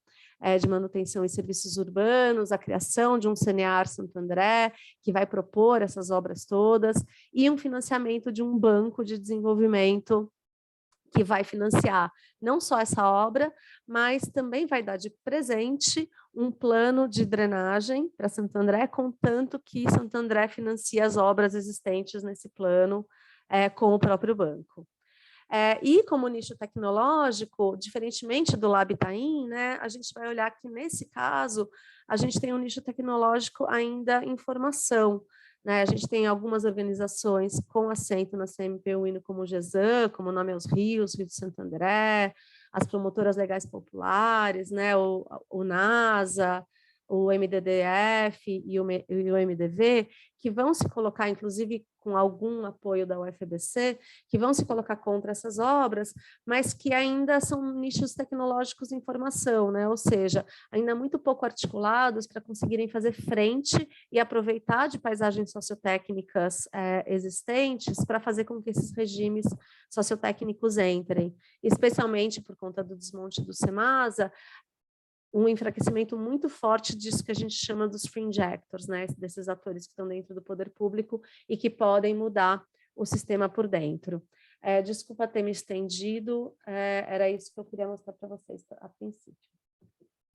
de Manutenção e Serviços Urbanos, a criação de um Sanear Santo André, que vai propor essas obras todas, e um financiamento de um banco de desenvolvimento que vai financiar não só essa obra, mas também vai dar de presente um plano de drenagem para Santo André, contanto que Santo André financia as obras existentes nesse plano com o próprio banco. E como nicho tecnológico, diferentemente do Lab Itaim, né, a gente vai olhar que, nesse caso, a gente tem um nicho tecnológico ainda em formação. Né? A gente tem algumas organizações com assento na CMPUINO, como o GESAN, como o Nome aos Rios, Rio de Santo André, as promotoras legais populares, né, o NASA, o MDDF e o MDV, que vão se colocar, inclusive com algum apoio da UFBC, que vão se colocar contra essas obras, mas que ainda são nichos tecnológicos em formação, né? Ou seja, ainda muito pouco articulados para conseguirem fazer frente e aproveitar de paisagens sociotécnicas existentes para fazer com que esses regimes sociotécnicos entrem, especialmente por conta do desmonte do SEMASA, um enfraquecimento muito forte disso que a gente chama dos fringe actors, né? Desses atores que estão dentro do poder público e que podem mudar o sistema por dentro. Desculpa ter me estendido, era isso que eu queria mostrar para vocês a princípio.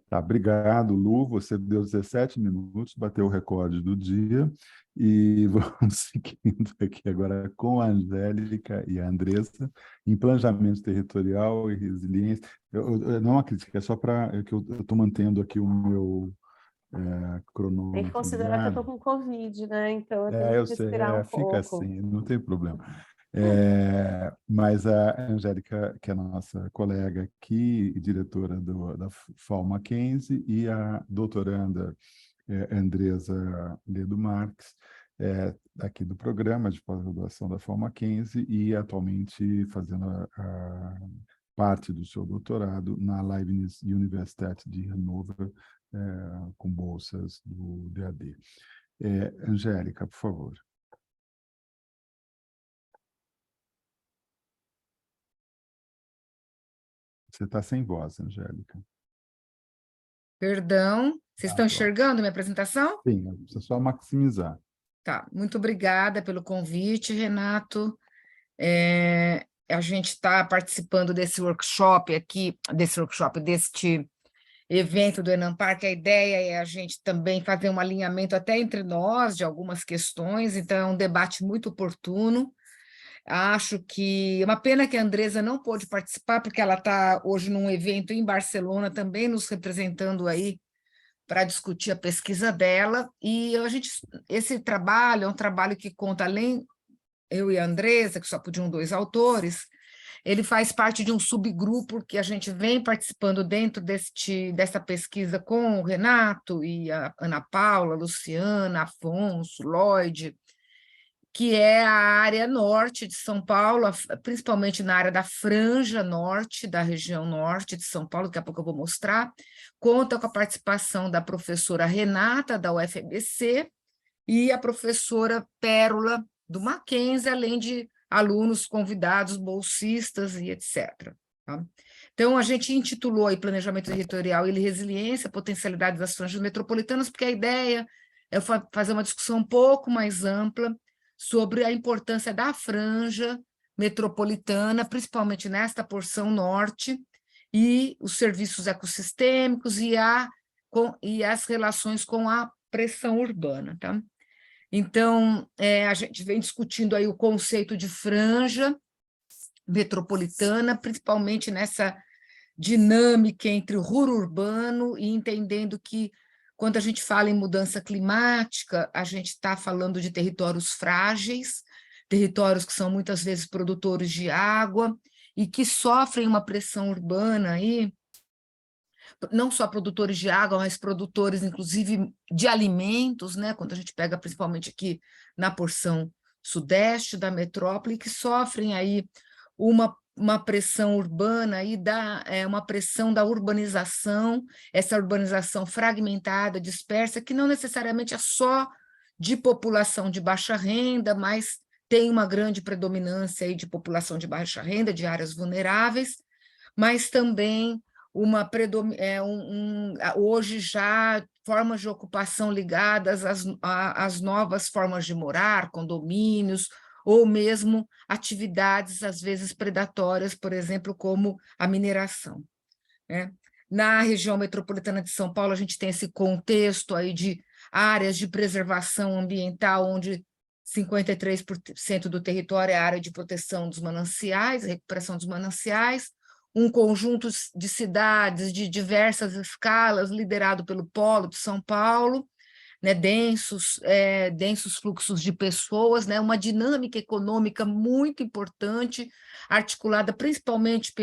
Tá, obrigado, Lu. Você deu 17 minutos, bateu o recorde do dia. E vamos seguindo aqui agora com a Angélica e a Andressa, em planejamento territorial e resiliência. Não é uma crítica, é só para que eu estou mantendo aqui o meu cronômetro. Tem que considerar que eu estou com Covid, né? Então eu tenho eu que respirar sei, um fica pouco. assim, não tem problema. Mas a Angélica, que é a nossa colega aqui, e diretora da FAO Mackenzie, e a doutoranda Andressa Ledo Marques, aqui do programa de pós-graduação da FAO Mackenzie, e atualmente fazendo a parte do seu doutorado na Leibniz Universität de Hannover, com bolsas do DAD. Angélica, por favor. Você está sem voz, Angélica. Perdão, vocês estão pronto. enxergando minha apresentação? Sim, precisa só maximizar. Tá, muito obrigada pelo convite, Renato. A gente está participando desse deste evento do Enampar, que a ideia é a gente também fazer um alinhamento até entre nós de algumas questões, então é um debate muito oportuno. Acho que é uma pena que a Andressa não pôde participar, porque ela está hoje num evento em Barcelona, também nos representando aí para discutir a pesquisa dela, e esse trabalho é um trabalho que conta, além eu e a Andressa, que só podiam 2 autores, ele faz parte de um subgrupo que a gente vem participando dentro dessa pesquisa com o Renato e a Ana Paula, Luciana, Afonso, Lloyd, que é a área norte de São Paulo, principalmente na área da franja norte, da região norte de São Paulo, daqui a pouco eu vou mostrar, conta com a participação da professora Renata, da UFBC, e a professora Pérola, do Mackenzie, além de alunos convidados, bolsistas e etc. Tá? Então, a gente intitulou aí Planejamento Territorial e Resiliência, Potencialidades das Franjas Metropolitanas, porque a ideia é fazer uma discussão um pouco mais ampla sobre a importância da franja metropolitana, principalmente nesta porção norte, e os serviços ecossistêmicos e as relações com a pressão urbana. Tá? Então, a gente vem discutindo aí o conceito de franja metropolitana, principalmente nessa dinâmica entre o ruro urbano e entendendo que, quando a gente fala em mudança climática, a gente está falando de territórios frágeis, territórios que são muitas vezes produtores de água e que sofrem uma pressão urbana aí, não só produtores de água, mas produtores, inclusive, de alimentos, né? Quando a gente pega principalmente aqui na porção sudeste da metrópole, que sofrem aí uma uma pressão urbana e uma pressão da urbanização, essa urbanização fragmentada, dispersa, que não necessariamente é só de população de baixa renda, mas tem uma grande predominância aí de população de baixa renda, de áreas vulneráveis, mas também hoje já formas de ocupação ligadas às novas formas de morar, condomínios, ou mesmo atividades, às vezes, predatórias, por exemplo, como a mineração, né? Na região metropolitana de São Paulo, a gente tem esse contexto aí de áreas de preservação ambiental, onde 53% do território é área de proteção dos mananciais, recuperação dos mananciais, um conjunto de cidades de diversas escalas, liderado pelo Polo de São Paulo, né, densos fluxos de pessoas, né, uma dinâmica econômica muito importante, articulada principalmente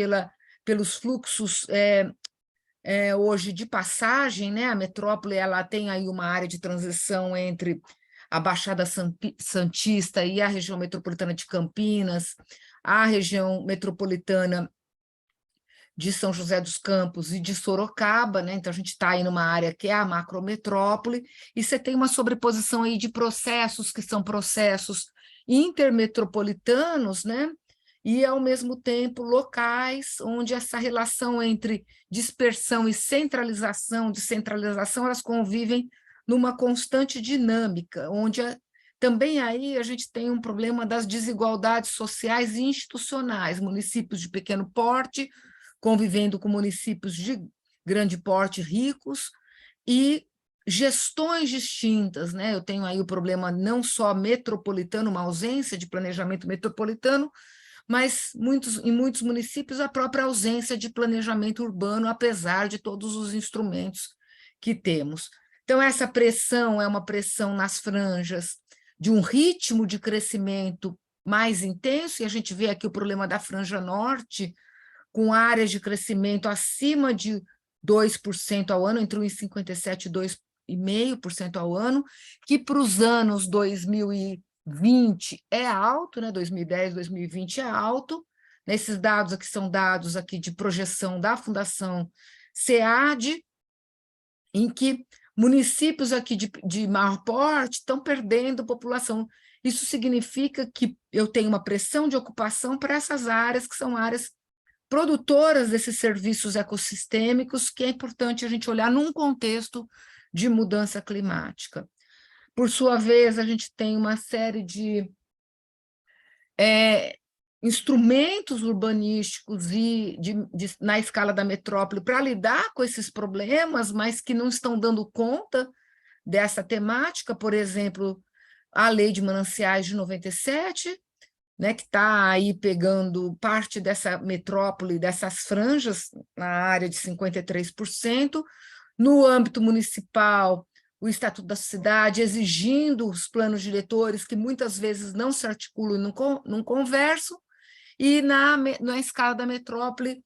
pelos fluxos hoje de passagem, né? A metrópole ela tem aí uma área de transição entre a Baixada Santista e a região metropolitana de Campinas, a região metropolitana de São José dos Campos e de Sorocaba, né? Então a gente está aí numa área que é a macrometrópole, e você tem uma sobreposição aí de processos que são processos intermetropolitanos, né? E, ao mesmo tempo, locais onde essa relação entre dispersão e centralização, descentralização, elas convivem numa constante dinâmica, onde também aí a gente tem um problema das desigualdades sociais e institucionais, municípios de pequeno porte convivendo com municípios de grande porte ricos e gestões distintas, né? Eu tenho aí o problema não só metropolitano, uma ausência de planejamento metropolitano, mas em muitos municípios a própria ausência de planejamento urbano, apesar de todos os instrumentos que temos. Então, essa pressão é uma pressão nas franjas de um ritmo de crescimento mais intenso, e a gente vê aqui o problema da franja norte, com áreas de crescimento acima de 2% ao ano, entre 1,57% e 2,5% ao ano, que para os anos 2020 é alto, né? 2010, 2020 é alto. Esses dados aqui são dados aqui de projeção da Fundação SEAD, em que municípios aqui de maior porte estão perdendo população. Isso significa que eu tenho uma pressão de ocupação para essas áreas, que são áreas produtoras desses serviços ecossistêmicos, que é importante a gente olhar num contexto de mudança climática. Por sua vez, a gente tem uma série de instrumentos urbanísticos na escala da metrópole para lidar com esses problemas, mas que não estão dando conta dessa temática. Por exemplo, a Lei de Mananciais de 97, né, que está aí pegando parte dessa metrópole, dessas franjas, na área de 53%. No âmbito municipal, o Estatuto da Cidade exigindo os planos diretores, que muitas vezes não se articulam e não conversam, e na escala da metrópole,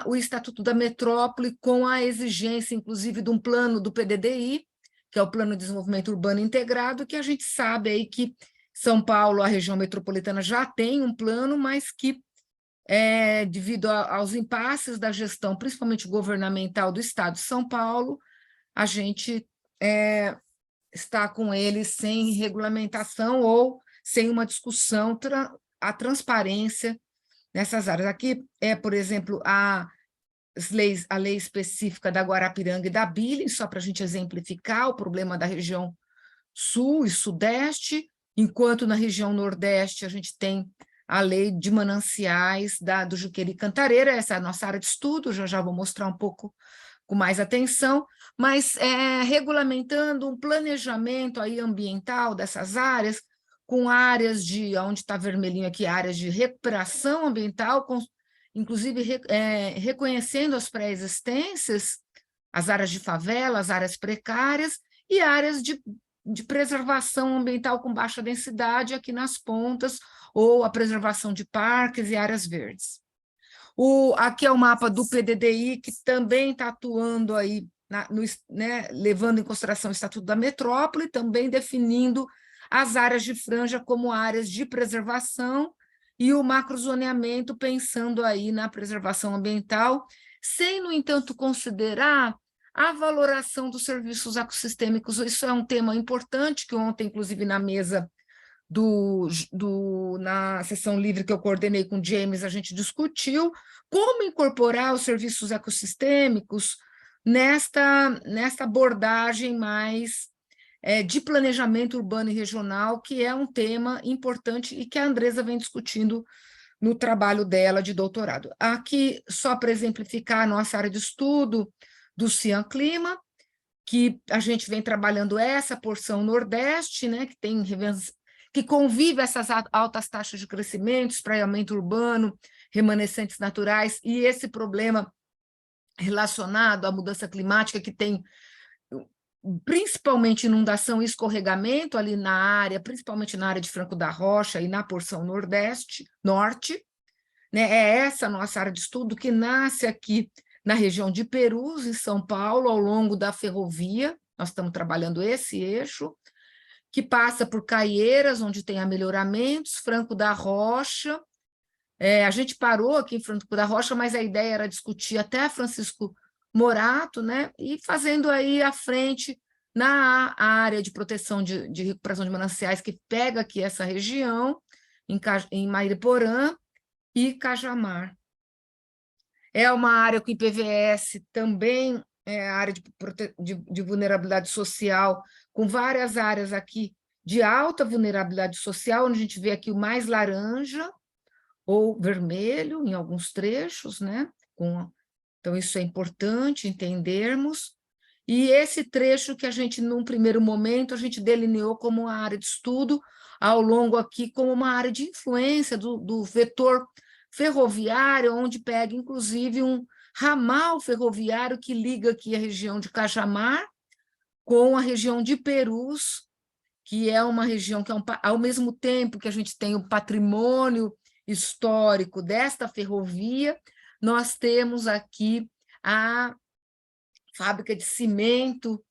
o Estatuto da Metrópole, com a exigência, inclusive, de um plano do PDDI, que é o Plano de Desenvolvimento Urbano Integrado, que a gente sabe aí que São Paulo, a região metropolitana, já tem um plano, mas que, devido aos impasses da gestão, principalmente governamental do Estado de São Paulo, a gente está com ele sem regulamentação ou sem uma discussão, a transparência nessas áreas. Aqui por exemplo, a lei específica da Guarapiranga e da Billings, só para a gente exemplificar o problema da região sul e sudeste, enquanto na região nordeste a gente tem a lei de mananciais do Juqueri Cantareira. Essa é a nossa área de estudo, já vou mostrar um pouco com mais atenção, mas regulamentando um planejamento aí ambiental dessas áreas, com áreas onde está vermelhinho aqui, áreas de recuperação ambiental, inclusive reconhecendo as pré-existências, as áreas de favela, as áreas precárias, e áreas de preservação ambiental com baixa densidade aqui nas pontas, ou a preservação de parques e áreas verdes. Aqui é o mapa do PDDI, que também está atuando aí, levando em consideração o Estatuto da Metrópole, também definindo as áreas de franja como áreas de preservação, e o macrozoneamento pensando aí na preservação ambiental, sem, no entanto, considerar a valoração dos serviços ecossistêmicos. Isso é um tema importante que ontem, inclusive, na mesa na sessão livre que eu coordenei com o James, a gente discutiu como incorporar os serviços ecossistêmicos nesta abordagem mais de planejamento urbano e regional, que é um tema importante e que a Andresa vem discutindo no trabalho dela de doutorado. Aqui, só para exemplificar a nossa área de estudo do Cian Clima, que a gente vem trabalhando essa porção Nordeste, né, que convive essas altas taxas de crescimento, espraiamento urbano, remanescentes naturais, e esse problema relacionado à mudança climática, que tem principalmente inundação e escorregamento ali na área, principalmente na área de Franco da Rocha e na porção norte, né? É essa a nossa área de estudo, que nasce aqui na região de Perus, em São Paulo, ao longo da ferrovia. Nós estamos trabalhando esse eixo, que passa por Caieiras, onde tem melhoramentos, Franco da Rocha. A gente parou aqui em Franco da Rocha, mas a ideia era discutir até Francisco Morato, né? E fazendo aí à frente na área de proteção de recuperação de mananciais, que pega aqui essa região, em Mairiporã e Cajamar. É uma área que o IPVS também é a área de vulnerabilidade social, com várias áreas aqui de alta vulnerabilidade social, onde a gente vê aqui o mais laranja ou vermelho em alguns trechos, né? Então, isso é importante entendermos. E esse trecho que a gente, num primeiro momento, a gente delineou como uma área de estudo, ao longo aqui como uma área de influência do vetor ferroviário, onde pega, inclusive, um ramal ferroviário que liga aqui a região de Cajamar com a região de Perus, que é uma região que, ao mesmo tempo que a gente tem o patrimônio histórico desta ferrovia, nós temos aqui a fábrica de cimento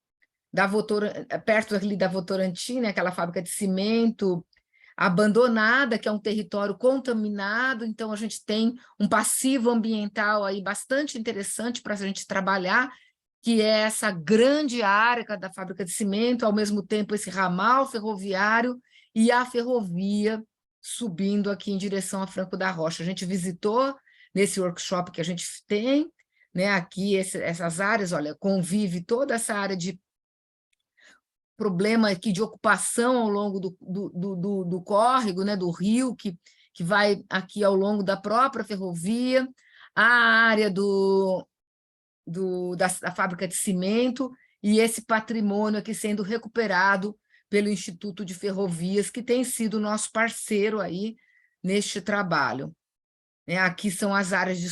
perto ali da Votorantim, né, aquela fábrica de cimento abandonada, que é um território contaminado. Então a gente tem um passivo ambiental aí bastante interessante para a gente trabalhar, que é essa grande área da fábrica de cimento, ao mesmo tempo esse ramal ferroviário e a ferrovia subindo aqui em direção a Franco da Rocha. A gente visitou nesse workshop que a gente tem, né, aqui essas áreas, olha, convive toda essa área de problema aqui de ocupação ao longo do córrego, né, do rio, que vai aqui ao longo da própria ferrovia, a área da fábrica de cimento e esse patrimônio aqui sendo recuperado pelo Instituto de Ferrovias, que tem sido nosso parceiro aí neste trabalho. Aqui são as áreas de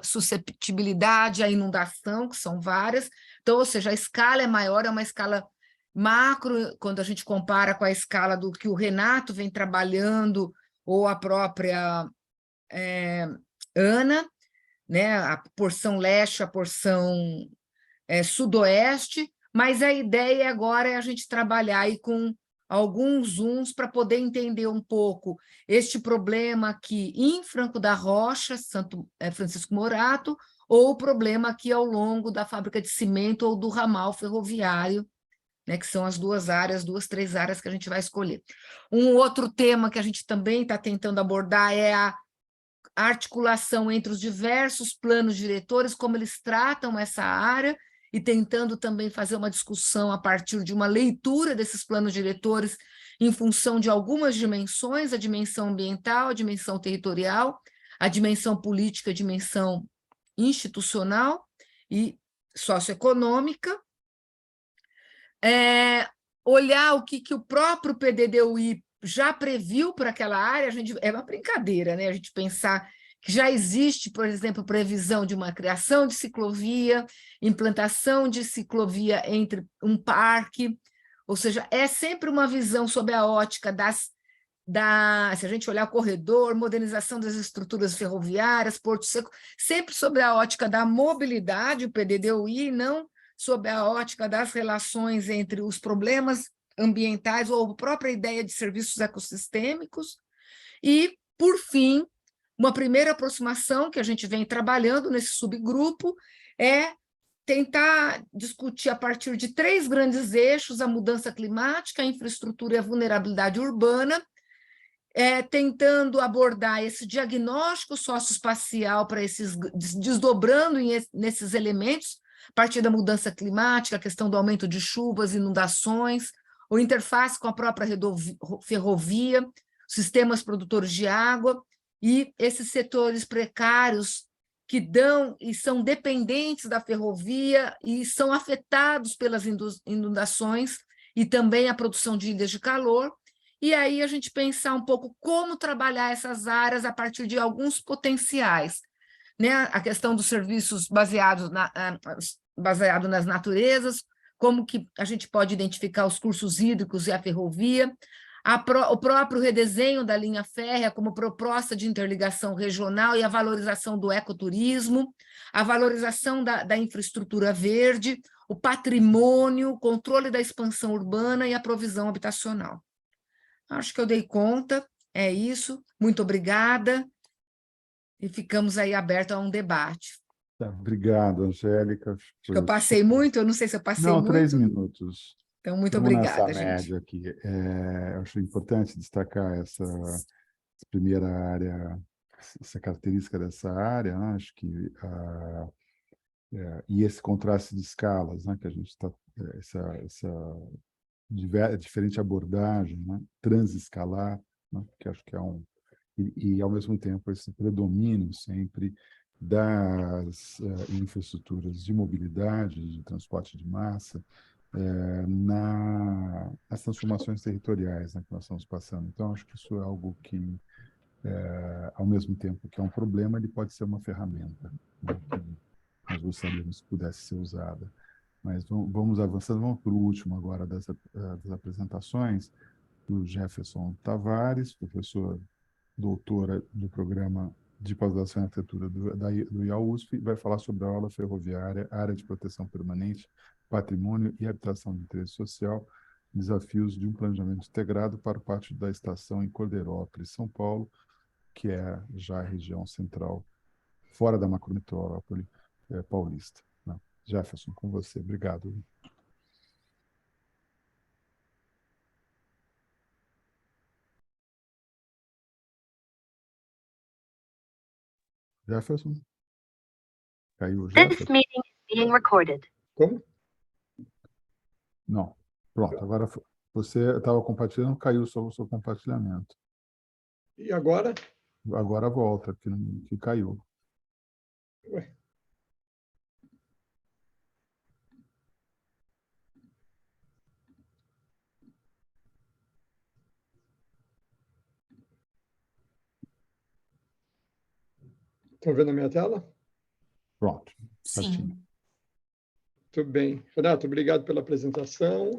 susceptibilidade à inundação, que são várias. Então, ou seja, a escala é maior, é uma escala macro, quando a gente compara com a escala do que o Renato vem trabalhando, ou a própria Ana, né? A porção leste, a porção sudoeste, mas a ideia agora é a gente trabalhar aí com alguns zooms para poder entender um pouco este problema aqui em Franco da Rocha, Francisco Morato, ou o problema aqui ao longo da fábrica de cimento ou do ramal ferroviário, né, que são as três áreas que a gente vai escolher. Um outro tema que a gente também está tentando abordar é a articulação entre os diversos planos diretores, como eles tratam essa área, e tentando também fazer uma discussão a partir de uma leitura desses planos diretores em função de algumas dimensões, a dimensão ambiental, a dimensão territorial, a dimensão política, a dimensão institucional e socioeconômica. Olhar o que o próprio PDDUI já previu para aquela área, é uma brincadeira, né? A gente pensar que já existe, por exemplo, previsão de uma criação de ciclovia, implantação de ciclovia entre um parque, ou seja, é sempre uma visão sob a ótica se a gente olhar o corredor, modernização das estruturas ferroviárias, Porto Seco, sempre sob a ótica da mobilidade, o PDDUI, não sob a ótica das relações entre os problemas ambientais ou a própria ideia de serviços ecossistêmicos. E, por fim, uma primeira aproximação que a gente vem trabalhando nesse subgrupo é tentar discutir a partir de 3 grandes eixos: a mudança climática, a infraestrutura e a vulnerabilidade urbana, tentando abordar esse diagnóstico socioespacial para esses, desdobrando nesses elementos, a partir da mudança climática, a questão do aumento de chuvas, inundações, ou interface com a própria ferrovia, sistemas produtores de água, e esses setores precários que dão e são dependentes da ferrovia e são afetados pelas inundações e também a produção de ilhas de calor. E aí a gente pensar um pouco como trabalhar essas áreas a partir de alguns potenciais, né? A questão dos serviços baseado nas naturezas, como que a gente pode identificar os cursos hídricos e a ferrovia, o próprio redesenho da linha férrea como proposta de interligação regional e a valorização do ecoturismo, a valorização da infraestrutura verde, o patrimônio, o controle da expansão urbana e a provisão habitacional. Acho que eu dei conta, é isso. Muito obrigada. E ficamos aí abertos a um debate. Tá, obrigado, Angélica. Acho que eu passei muito, eu não sei se eu passei Não, muito. 3 minutos. Então, muito Vamos obrigada, nessa gente. média aqui. Eu acho importante destacar essa primeira área, essa característica dessa área, né? Acho que e esse contraste de escalas, né? Que a gente está essa diferente abordagem, né? Transescalar, né? Que acho que é e ao mesmo tempo esse predomínio sempre das infraestruturas de mobilidade, de transporte de massa, nas transformações territoriais, né, que nós estamos passando. Então, acho que isso é algo que, ao mesmo tempo que é um problema, ele pode ser uma ferramenta, né, que nós gostaríamos que pudesse ser usada. Mas vamos avançando, vamos para o último agora das apresentações, do Jefferson Tavares, professor doutora do programa de pós-graduação em arquitetura do IAUSP, vai falar sobre a aula ferroviária, área de proteção permanente, patrimônio e habitação de interesse social, desafios de um planejamento integrado para o pátio da estação em Cordeirópolis, São Paulo, que é já a região central, fora da macrometrópole paulista. Jefferson, com você. Obrigado. Jefferson? Caiu o Jefferson? This meeting is being recorded. Como? Não. Pronto, agora você estava compartilhando, caiu o seu compartilhamento. E agora? Agora volta, que caiu. Ué. Estão vendo a minha tela? Pronto. Sim. Certinho. Tudo bem. Renato, obrigado pela apresentação.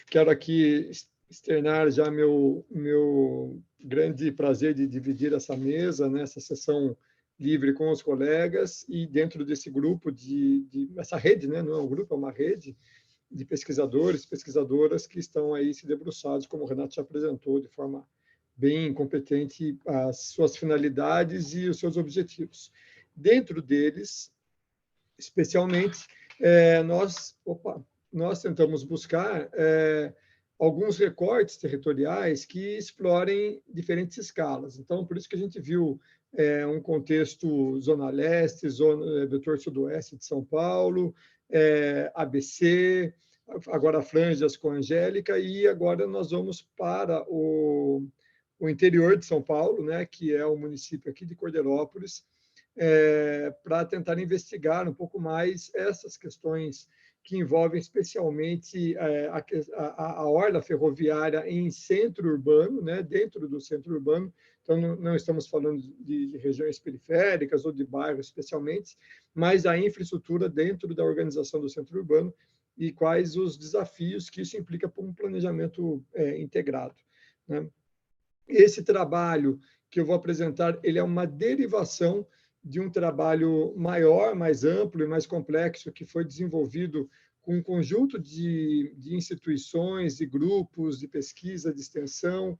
Quero aqui externar já meu grande prazer de dividir essa mesa, né, essa sessão livre com os colegas, e dentro desse grupo, essa rede, né, não é um grupo, é uma rede de pesquisadores, pesquisadoras que estão aí se debruçados, como o Renato já apresentou, de forma bem competente, as suas finalidades e os seus objetivos. Dentro deles, especialmente, nós tentamos buscar alguns recortes territoriais que explorem diferentes escalas. Então, por isso que a gente viu um contexto Zona Leste, vetor Sudoeste de São Paulo, ABC, agora franjas com Angélica, e agora nós vamos para o interior de São Paulo, né, que é o município aqui de Cordeirópolis, para tentar investigar um pouco mais essas questões que envolvem especialmente a orla ferroviária em centro urbano, né, dentro do centro urbano. Então, não estamos falando de regiões periféricas ou de bairros especialmente, mas a infraestrutura dentro da organização do centro urbano e quais os desafios que isso implica para um planejamento integrado, né? Esse trabalho que eu vou apresentar, ele é uma derivação de um trabalho maior, mais amplo e mais complexo que foi desenvolvido com um conjunto de instituições e grupos de pesquisa, de extensão,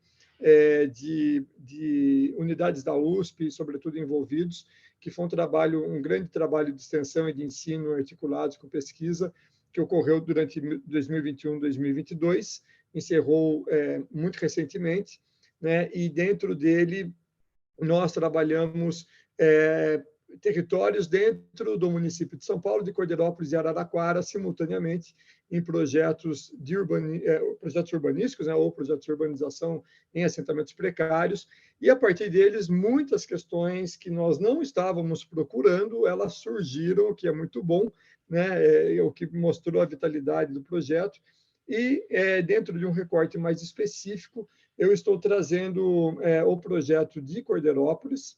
de unidades da USP, sobretudo envolvidos, que foi um grande trabalho de extensão e de ensino articulados com pesquisa, que ocorreu durante 2021, 2022, encerrou muito recentemente, né? E dentro dele nós trabalhamos territórios dentro do município de São Paulo, de Cordeirópolis e Araraquara, simultaneamente, em projetos projetos urbanísticos, né, ou projetos de urbanização em assentamentos precários, e a partir deles, muitas questões que nós não estávamos procurando, elas surgiram, o que é muito bom, né, o que mostrou a vitalidade do projeto, e dentro de um recorte mais específico, eu estou trazendo o projeto de Cordeirópolis,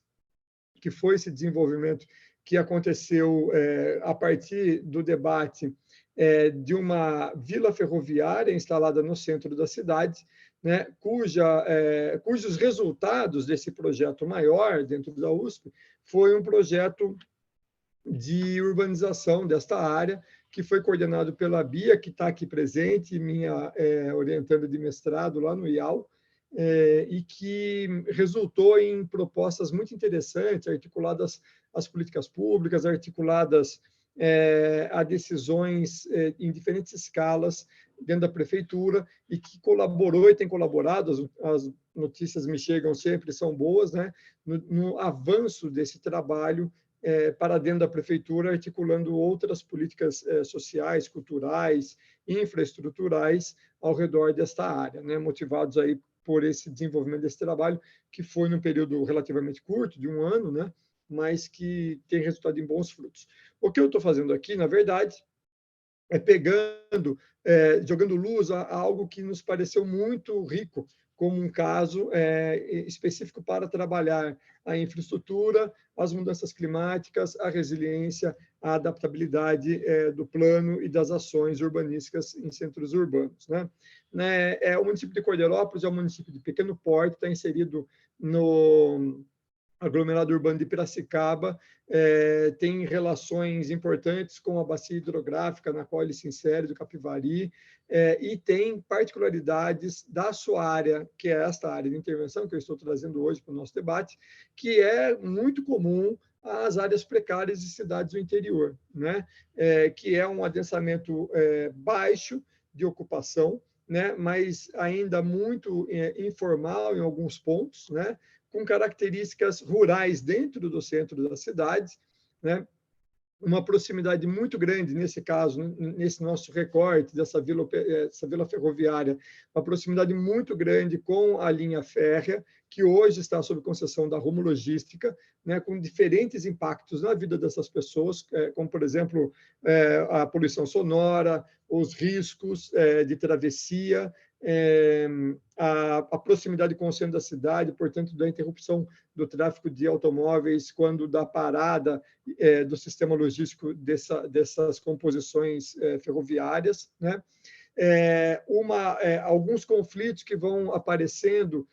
que foi esse desenvolvimento que aconteceu a partir do debate de uma vila ferroviária instalada no centro da cidade, né, cujos resultados desse projeto maior dentro da USP foi um projeto de urbanização desta área, que foi coordenado pela Bia, que está aqui presente, minha orientanda de mestrado lá no IAL, e que resultou em propostas muito interessantes, articuladas às políticas públicas, articuladas a decisões em diferentes escalas dentro da prefeitura, e que colaborou e tem colaborado, as notícias me chegam sempre, são boas, né, no avanço desse trabalho para dentro da prefeitura, articulando outras políticas sociais, culturais, infraestruturais ao redor desta área, né, motivados aí por esse desenvolvimento desse trabalho, que foi num período relativamente curto, de 1 ano, né, mas que tem resultado em bons frutos. O que eu estou fazendo aqui, na verdade, é jogando luz a algo que nos pareceu muito rico, como um caso específico para trabalhar a infraestrutura, as mudanças climáticas, a resiliência, a adaptabilidade do plano e das ações urbanísticas em centros urbanos, né? O município de Cordeirópolis é um município de pequeno porte, está inserido no aglomerado urbano de Piracicaba, tem relações importantes com a bacia hidrográfica na qual ele se insere, do Capivari, e tem particularidades da sua área, que é esta área de intervenção que eu estou trazendo hoje para o nosso debate, que é muito comum às áreas precárias de cidades do interior, né? Que é um adensamento baixo de ocupação, né? Mas ainda muito informal em alguns pontos, né? Com características rurais dentro do centro da cidade, né? Uma proximidade muito grande, nesse caso, nesse nosso recorte dessa vila ferroviária, uma proximidade muito grande com a linha férrea, que hoje está sob concessão da Rumo Logística, né, com diferentes impactos na vida dessas pessoas, como, por exemplo, a poluição sonora, os riscos de travessia, a proximidade com o centro da cidade, portanto, da interrupção do tráfego de automóveis quando da parada do sistema logístico dessas composições ferroviárias, né? Alguns conflitos que vão aparecendo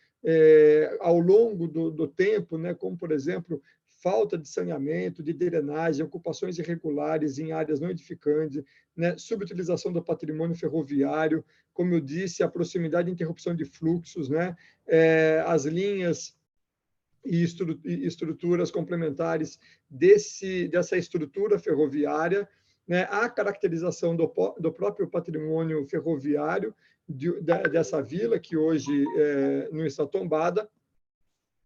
ao longo do tempo, né? Como, por exemplo, falta de saneamento, de drenagem, ocupações irregulares em áreas não edificantes, né? Subutilização do patrimônio ferroviário, como eu disse, a proximidade e interrupção de fluxos, né? As linhas e estruturas complementares dessa estrutura ferroviária, né? A caracterização do próprio patrimônio ferroviário dessa vila, que hoje não está tombada,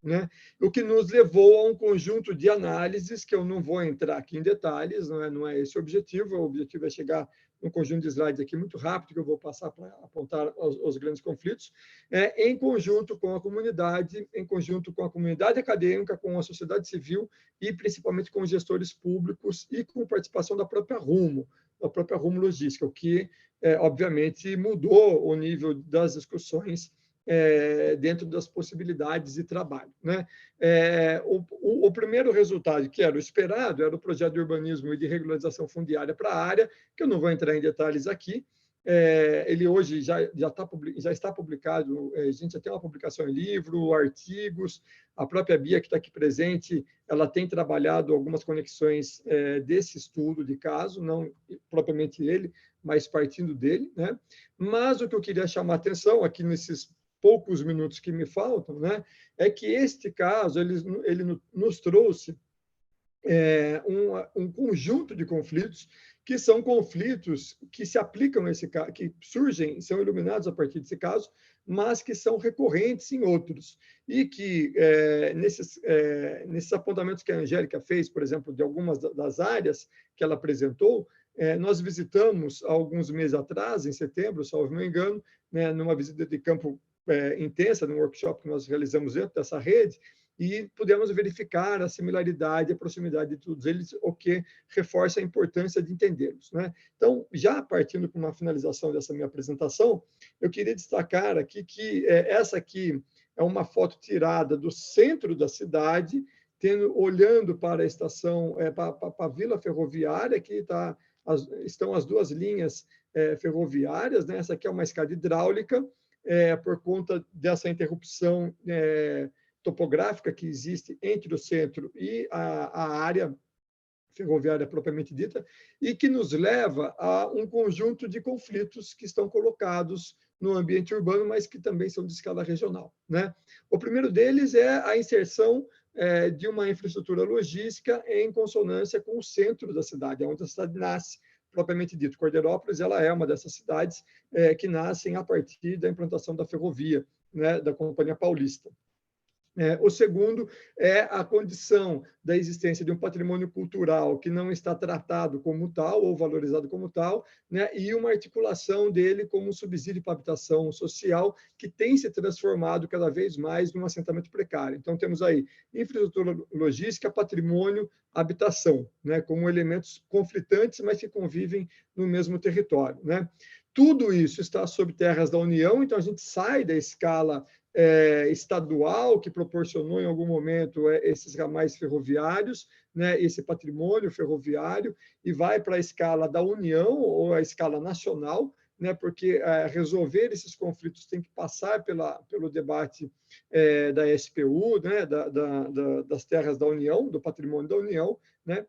né? O que nos levou a um conjunto de análises, que eu não vou entrar aqui em detalhes, não é esse o objetivo é chegar num conjunto de slides aqui muito rápido, que eu vou passar para apontar os grandes conflitos, em conjunto com a comunidade, em conjunto com a comunidade acadêmica, com a sociedade civil e principalmente com os gestores públicos e com participação da própria Rumo Logística, o que, obviamente, mudou o nível das discussões dentro das possibilidades de trabalho, né? O primeiro resultado, que era o esperado, era o projeto de urbanismo e de regularização fundiária para a área, que eu não vou entrar em detalhes aqui. Ele hoje já está publicado, a gente já tem uma publicação em livro, artigos, a própria Bia, que está aqui presente, ela tem trabalhado algumas conexões desse estudo de caso, não propriamente ele, mas partindo dele, né? Mas o que eu queria chamar a atenção aqui nesses poucos minutos que me faltam, né, é que este caso ele nos trouxe um conjunto de conflitos que são conflitos que se aplicam a esse caso, que surgem, são iluminados a partir desse caso, mas que são recorrentes em outros. E que, nesses apontamentos que a Angélica fez, por exemplo, de algumas das áreas que ela apresentou, nós visitamos, há alguns meses atrás, em setembro, salvo me engano, né, numa visita de campo intensa, num workshop que nós realizamos dentro dessa rede, e pudemos verificar a similaridade, a proximidade de todos eles, o que reforça a importância de entendê-los, né? Então, já partindo para uma finalização dessa minha apresentação, eu queria destacar aqui que essa aqui é uma foto tirada do centro da cidade, olhando para a estação, para a vila ferroviária, que estão as duas linhas ferroviárias, né? Essa aqui é uma escada hidráulica, por conta dessa interrupção topográfica que existe entre o centro e a área ferroviária propriamente dita, e que nos leva a um conjunto de conflitos que estão colocados no ambiente urbano, mas que também são de escala regional, né? O primeiro deles é a inserção de uma infraestrutura logística em consonância com o centro da cidade, onde a cidade nasce, propriamente dito. Cordeirópolis, ela é uma dessas cidades que nascem a partir da implantação da ferrovia, né, da Companhia Paulista. O segundo é a condição da existência de um patrimônio cultural que não está tratado como tal ou valorizado como tal, né, e uma articulação dele como um subsídio para a habitação social que tem se transformado cada vez mais num assentamento precário. Então, temos aí infraestrutura logística, patrimônio, habitação, né, como elementos conflitantes, mas que convivem no mesmo território, né? Tudo isso está sob terras da União, então a gente sai da escala estadual, que proporcionou em algum momento esses ramais ferroviários, né, esse patrimônio ferroviário, e vai para a escala da União ou a escala nacional, né, porque resolver esses conflitos tem que passar pelo debate da SPU, né, das terras da União, do patrimônio da União, né,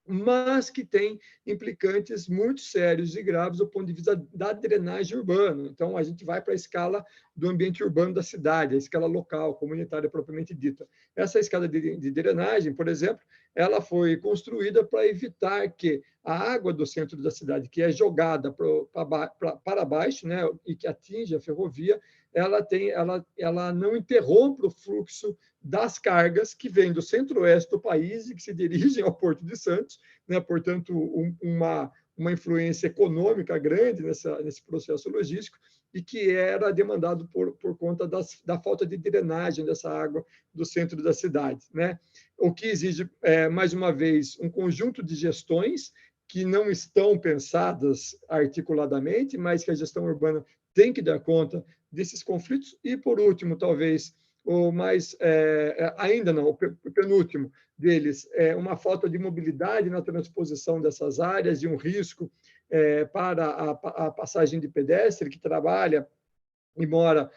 mas que tem implicantes muito sérios e graves do ponto de vista da drenagem urbana. Então, a gente vai para a escala do ambiente urbano da cidade, a escala local, comunitária propriamente dita. Essa escala de drenagem, por exemplo, ela foi construída para evitar que a água do centro da cidade, que é jogada para baixo, né, e que atinge a ferrovia, ela não interrompa o fluxo das cargas que vêm do centro-oeste do país e que se dirigem ao Porto de Santos, né? Portanto, uma influência econômica grande nesse processo logístico e que era demandado por conta da falta de drenagem dessa água do centro da cidade, né? O que exige, mais uma vez, um conjunto de gestões que não estão pensadas articuladamente, mas que a gestão urbana tem que dar conta desses conflitos. E, por último, talvez, o mais, ainda não, o penúltimo deles, é uma falta de mobilidade na transposição dessas áreas e um risco para a passagem de pedestre que trabalha e mora,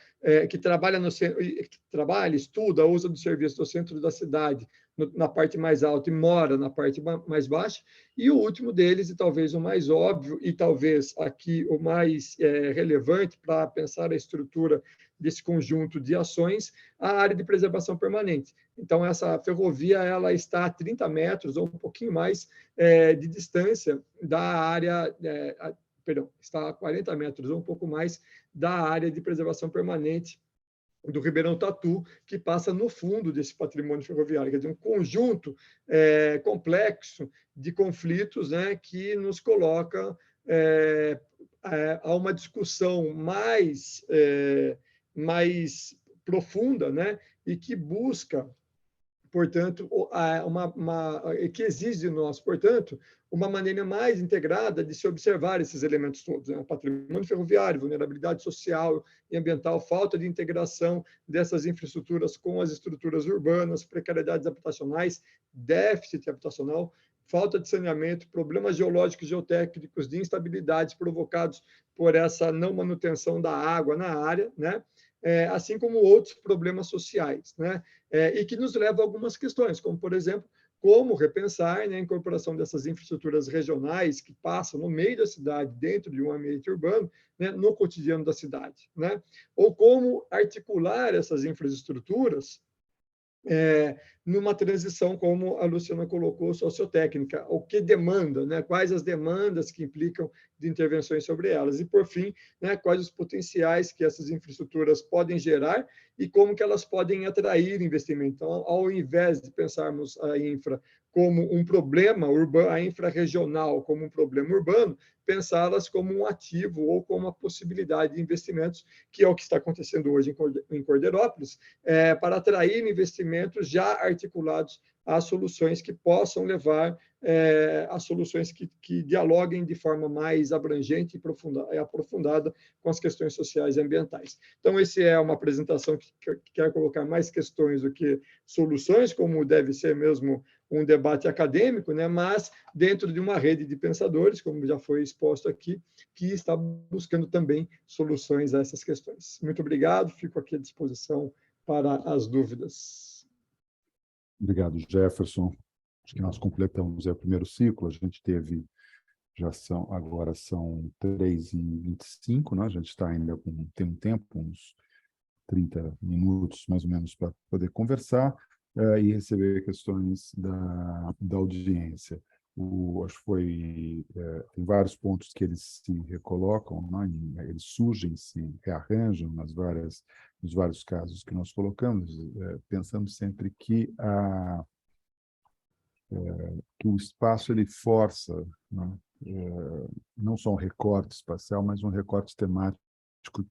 que trabalha estuda, usa do serviço do centro da cidade, na parte mais alta, e mora na parte mais baixa. E o último deles, e talvez o mais óbvio, e talvez aqui o mais relevante para pensar a estrutura desse conjunto de ações, a área de preservação permanente. Então, essa ferrovia ela está a 30 metros ou um pouquinho mais de distância da área, está a 40 metros ou um pouco mais da área de preservação permanente do Ribeirão Tatu, que passa no fundo desse patrimônio ferroviário, quer dizer, um conjunto complexo de conflitos, né, que nos coloca a uma discussão mais profunda, né, e que busca, portanto, que exige de nós, portanto, uma maneira mais integrada de se observar esses elementos todos, né? Patrimônio ferroviário, vulnerabilidade social e ambiental, falta de integração dessas infraestruturas com as estruturas urbanas, precariedades habitacionais, déficit habitacional, falta de saneamento, problemas geológicos e geotécnicos de instabilidades provocados por essa não manutenção da água na área, né? Assim como outros problemas sociais, né? E que nos leva a algumas questões, como, por exemplo, como repensar, né, a incorporação dessas infraestruturas regionais que passam no meio da cidade, dentro de um ambiente urbano, né, no cotidiano da cidade, né? Ou como articular essas infraestruturas numa transição, como a Luciana colocou, sociotécnica, o que demanda, né? Quais as demandas que implicam de intervenções sobre elas, e, por fim, né, quais os potenciais que essas infraestruturas podem gerar e como que elas podem atrair investimento. Então, ao invés de pensarmos a infra como um problema urbano, a infra-regional como um problema urbano, pensá-las como um ativo ou como uma possibilidade de investimentos, que é o que está acontecendo hoje em Cordeirópolis, para atrair investimentos já articulados a soluções que possam levar a soluções que dialoguem de forma mais abrangente e aprofundada com as questões sociais e ambientais. Então, essa é uma apresentação que quer colocar mais questões do que soluções, como deve ser mesmo um debate acadêmico, né? Mas dentro de uma rede de pensadores, como já foi exposto aqui, que está buscando também soluções a essas questões. Muito obrigado, fico aqui à disposição para as dúvidas. Obrigado, Jefferson. Acho que nós completamos o primeiro ciclo. A gente teve, agora são 3h25, né? A gente está ainda tem um tempo, uns 30 minutos, mais ou menos, para poder conversar e receber questões da audiência. Acho que tem vários pontos que eles se recolocam, né? Eles surgem, se rearranjam nos vários casos que nós colocamos, pensando sempre que o espaço ele força, né? Não só um recorte espacial, mas um recorte temático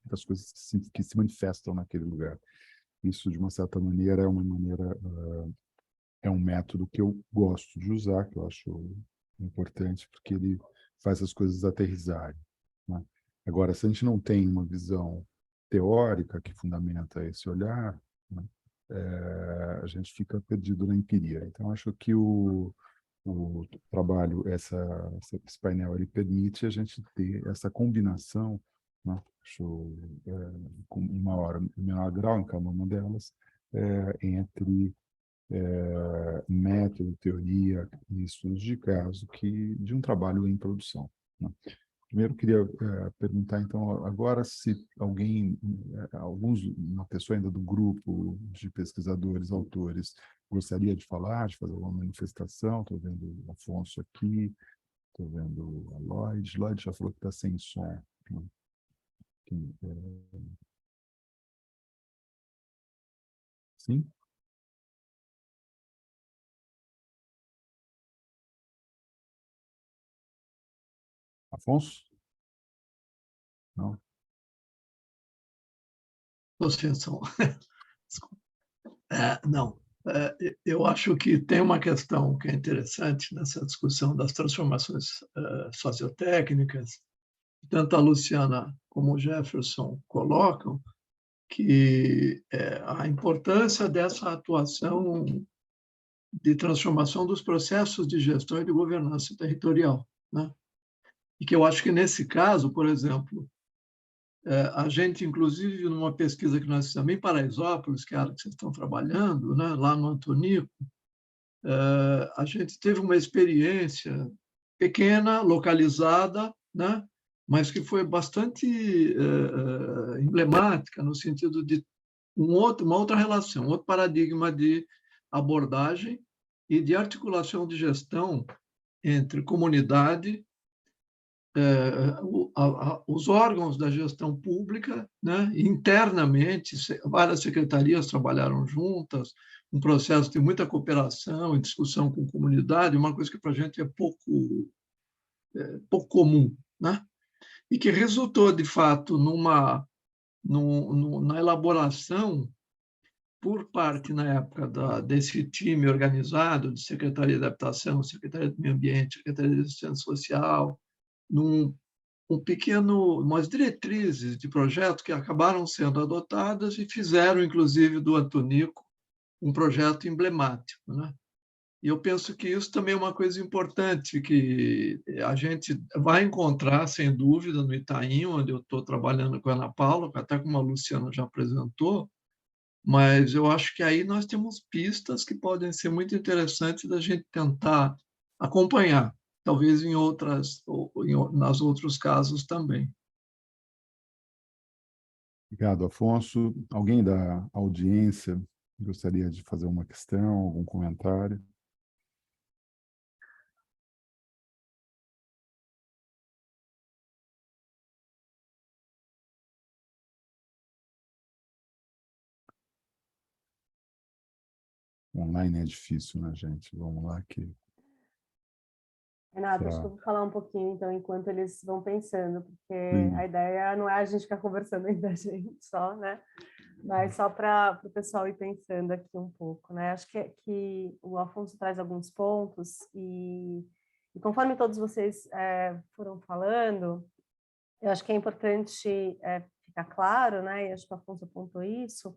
das coisas que se manifestam naquele lugar. Isso, de uma certa maneira, é um método que eu gosto de usar, que eu acho importante, porque ele faz as coisas aterrissarem, né? Agora, se a gente não tem uma visão teórica que fundamenta esse olhar, né, a gente fica perdido na empiria. Então, acho que o trabalho, esse painel, ele permite a gente ter essa combinação, né, com em menor grau em cada uma delas, entre método, teoria e estudos de caso de um trabalho em produção, né? Primeiro, queria perguntar, então, agora se uma pessoa ainda do grupo de pesquisadores, autores, gostaria de falar, de fazer alguma manifestação. Estou vendo o Afonso aqui, estou vendo a Lloyd. Lloyd já falou que está sem som, né? Sim? Afonso? Não? Estou sem som. Não. Eu acho que tem uma questão que é interessante nessa discussão das transformações sociotécnicas, tanto a Luciana como o Jefferson colocam, que a importância dessa atuação de transformação dos processos de gestão e de governança territorial, né? E que eu acho que, nesse caso, por exemplo, a gente, inclusive, numa pesquisa que nós fizemos em Paraisópolis, que é a área que vocês estão trabalhando, né, lá no Antonico, a gente teve uma experiência pequena, localizada, né, mas que foi bastante emblemática, no sentido de uma outra relação, outro paradigma de abordagem e de articulação de gestão entre comunidade, os órgãos da gestão pública, né? Internamente, várias secretarias trabalharam juntas, um processo de muita cooperação e discussão com a comunidade, uma coisa que para a gente é pouco comum, né? E que resultou, de fato, na elaboração, por parte, na época, desse time organizado de Secretaria de Habitação, Secretaria do Meio Ambiente, Secretaria de Assistência Social, umas diretrizes de projeto que acabaram sendo adotadas e fizeram, inclusive, do Antonico um projeto emblemático, né? E eu penso que isso também é uma coisa importante, que a gente vai encontrar, sem dúvida, no Itaim, onde eu estou trabalhando com a Ana Paula, até como a Luciana já apresentou, mas eu acho que aí nós temos pistas que podem ser muito interessantes da gente tentar acompanhar, talvez nas outros casos também. Obrigado, Afonso. Alguém da audiência gostaria de fazer uma questão, algum comentário? Online é difícil, né, gente? Vamos lá que... Renato, acho que eu vou falar um pouquinho, então, enquanto eles vão pensando, porque Sim. a ideia não é a gente ficar conversando entre a gente só, né? Mas só para o pessoal ir pensando aqui um pouco, né? Acho que o Afonso traz alguns pontos e conforme todos vocês foram falando, eu acho que é importante ficar claro, né? E acho que o Afonso apontou isso,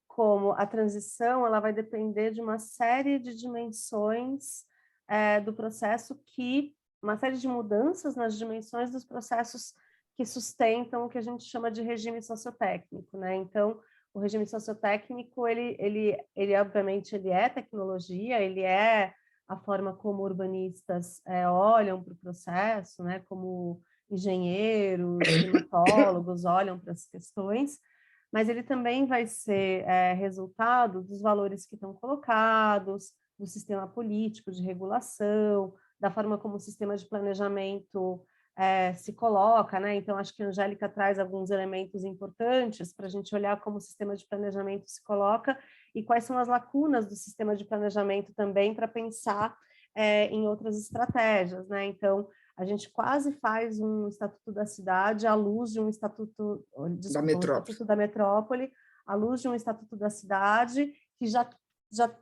como a transição ela vai depender de uma série de dimensões do processo uma série de mudanças nas dimensões dos processos que sustentam o que a gente chama de regime sociotécnico, né? Então, o regime sociotécnico, ele obviamente, ele é tecnologia, ele é a forma como urbanistas olham para o processo, né? Como engenheiros, climatólogos olham para as questões, mas ele também vai ser resultado dos valores que estão colocados, do sistema político de regulação, da forma como o sistema de planejamento se coloca, né? Então, acho que a Angélica traz alguns elementos importantes para a gente olhar como o sistema de planejamento se coloca e quais são as lacunas do sistema de planejamento também para pensar em outras estratégias, né? Então, a gente quase faz um estatuto da cidade à luz de um estatuto, Da metrópole. um estatuto da metrópole, à luz de um estatuto da cidade, que já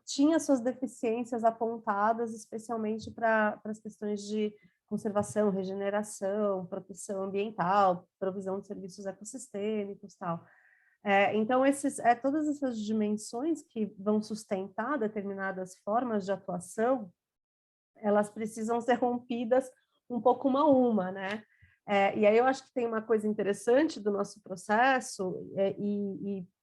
tinha suas deficiências apontadas, especialmente para as questões de conservação, regeneração, proteção ambiental, provisão de serviços ecossistêmicos, tal. Então, todas essas dimensões que vão sustentar determinadas formas de atuação, elas precisam ser rompidas um pouco uma a uma, né? E aí eu acho que tem uma coisa interessante do nosso processo,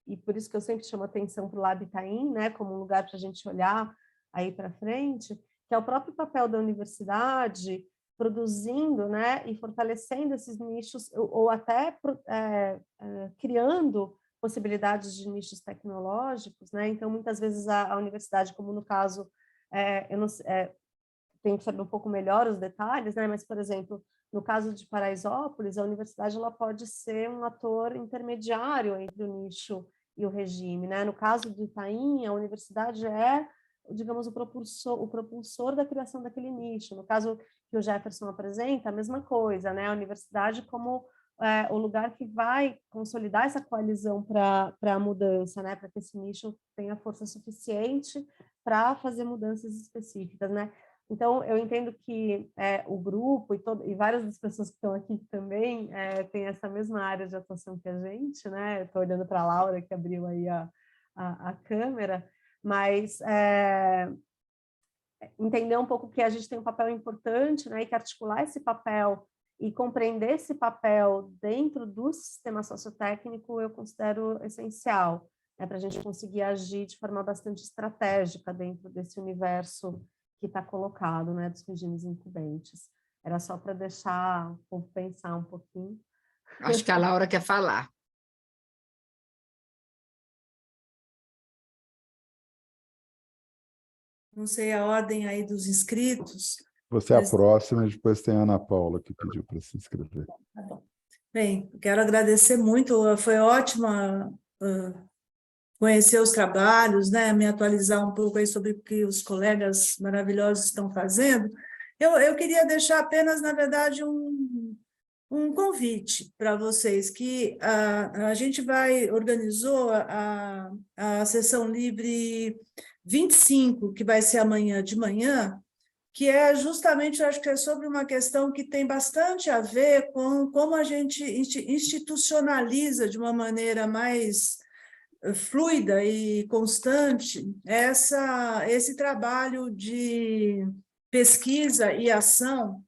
e por isso que eu sempre chamo atenção para o Lab Itaim, né, como um lugar para a gente olhar aí para frente, que é o próprio papel da universidade produzindo, né, e fortalecendo esses nichos, ou até criando possibilidades de nichos tecnológicos, né? Então, muitas vezes a universidade, como no caso, eu não tenho que saber um pouco melhor os detalhes, né? Mas, por exemplo, no caso de Paraisópolis, a universidade ela pode ser um ator intermediário entre o nicho e o regime, né? No caso do Itaim, a universidade é, digamos, o propulsor da criação daquele nicho. No caso que o Jefferson apresenta, a mesma coisa, né? A universidade como o lugar que vai consolidar essa coalizão para a mudança, né? Para que esse nicho tenha força suficiente para fazer mudanças específicas, né? Então, eu entendo que o grupo e várias das pessoas que estão aqui também têm essa mesma área de atuação que a gente, né? Estou olhando para a Laura, que abriu aí a câmera, mas entender um pouco que a gente tem um papel importante, né? E que articular esse papel e compreender esse papel dentro do sistema sociotécnico eu considero essencial, né? Para a gente conseguir agir de forma bastante estratégica dentro desse universo que está colocado, né, dos regimes incumbentes. Era só para deixar o povo pensar um pouquinho. Acho que a Laura quer falar. Não sei a ordem aí dos inscritos. Você é a próxima, e depois tem a Ana Paula, que pediu para se inscrever. Tá bom. Bem, quero agradecer muito, foi ótima conhecer os trabalhos, né, me atualizar um pouco aí sobre o que os colegas maravilhosos estão fazendo. Eu queria deixar apenas, na verdade, um convite para vocês, que a gente organizou a sessão livre 25, que vai ser amanhã de manhã, que é justamente, acho que é sobre uma questão que tem bastante a ver com como a gente institucionaliza de uma maneira mais fluida e constante esse trabalho de pesquisa e ação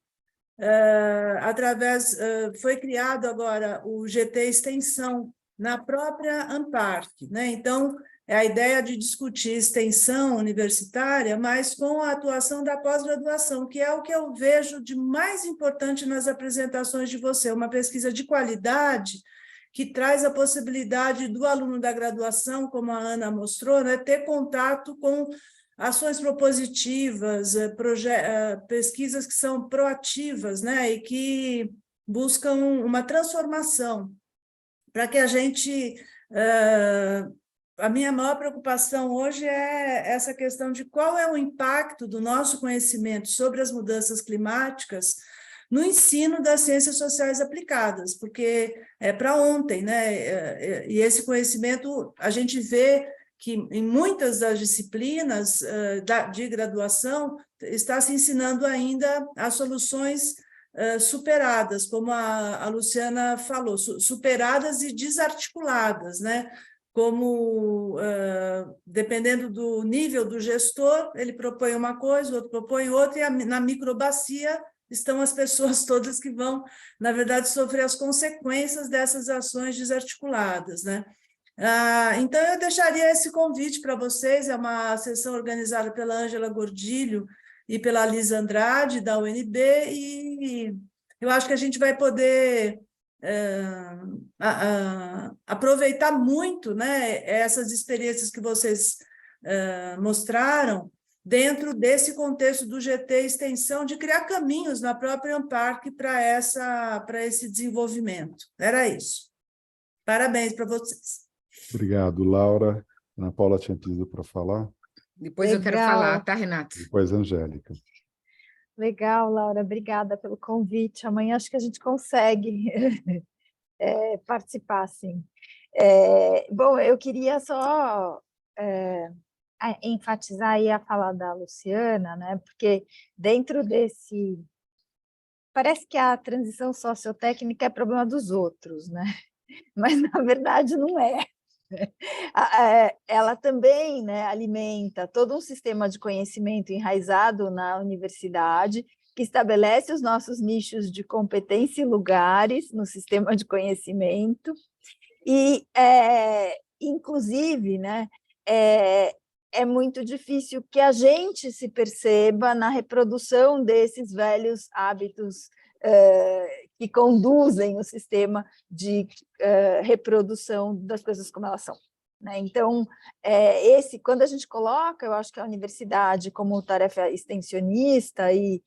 foi criado agora o GT Extensão na própria ANPARC, né? Então, é a ideia de discutir extensão universitária, mas com a atuação da pós-graduação, que é o que eu vejo de mais importante nas apresentações de você, uma pesquisa de qualidade que traz a possibilidade do aluno da graduação, como a Ana mostrou, né, ter contato com ações propositivas, pesquisas que são proativas, né, e que buscam uma transformação, para que a gente... a minha maior preocupação hoje é essa questão de qual é o impacto do nosso conhecimento sobre as mudanças climáticas no ensino das ciências sociais aplicadas, porque é para ontem, né? E esse conhecimento, a gente vê que em muitas das disciplinas de graduação está se ensinando ainda as soluções superadas, como a Luciana falou, superadas e desarticuladas, né? Como, dependendo do nível do gestor, ele propõe uma coisa, o outro propõe outra, e na microbacia estão as pessoas todas que vão, na verdade, sofrer as consequências dessas ações desarticuladas, né? Então, eu deixaria esse convite para vocês, é uma sessão organizada pela Ângela Gordilho e pela Lisa Andrade, da UNB, e eu acho que a gente vai poder aproveitar muito, né, essas experiências que vocês mostraram dentro desse contexto do GT Extensão, de criar caminhos na própria Amparc para esse desenvolvimento. Era isso. Parabéns para vocês. Obrigado, Laura. Ana Paula tinha pedido para falar. Depois eu quero falar, tá, Renato? Depois, Angélica. Legal, Laura, obrigada pelo convite. Amanhã acho que a gente consegue participar, sim. Bom, eu queria só enfatizar aí a fala da Luciana, né? Porque dentro desse... Parece que a transição sociotécnica é problema dos outros, né? Mas, na verdade, não é. Ela também, né, alimenta todo um sistema de conhecimento enraizado na universidade, que estabelece os nossos nichos de competência e lugares no sistema de conhecimento, e, inclusive, né, é muito difícil que a gente se perceba na reprodução desses velhos hábitos que conduzem o sistema de reprodução das coisas como elas são, né? Então, quando a gente coloca, eu acho que a universidade como tarefa extensionista e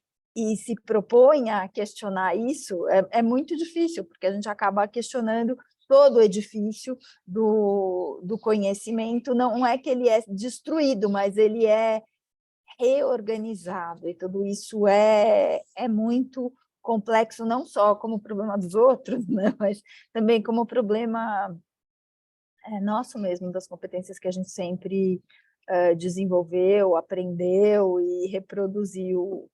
se propõe a questionar isso, é muito difícil, porque a gente acaba questionando todo o edifício do conhecimento. Não é que ele é destruído, mas ele é reorganizado, e tudo isso é muito complexo, não só como problema dos outros, né, mas também como problema nosso mesmo, das competências que a gente sempre desenvolveu, aprendeu e reproduziu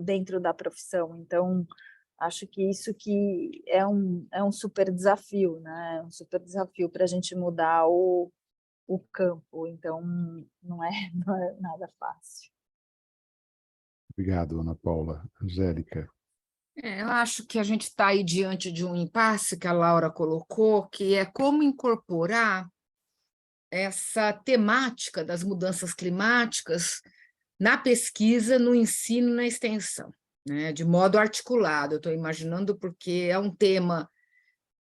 dentro da profissão. Então, acho que isso que é um super desafio, né, um super desafio para a gente mudar o campo. Então, não é nada fácil. Obrigado, Ana Paula. Angélica. Eu acho que a gente está aí diante de um impasse que a Laura colocou, que é como incorporar essa temática das mudanças climáticas na pesquisa, no ensino, na extensão, né? De modo articulado. Eu estou imaginando porque é um tema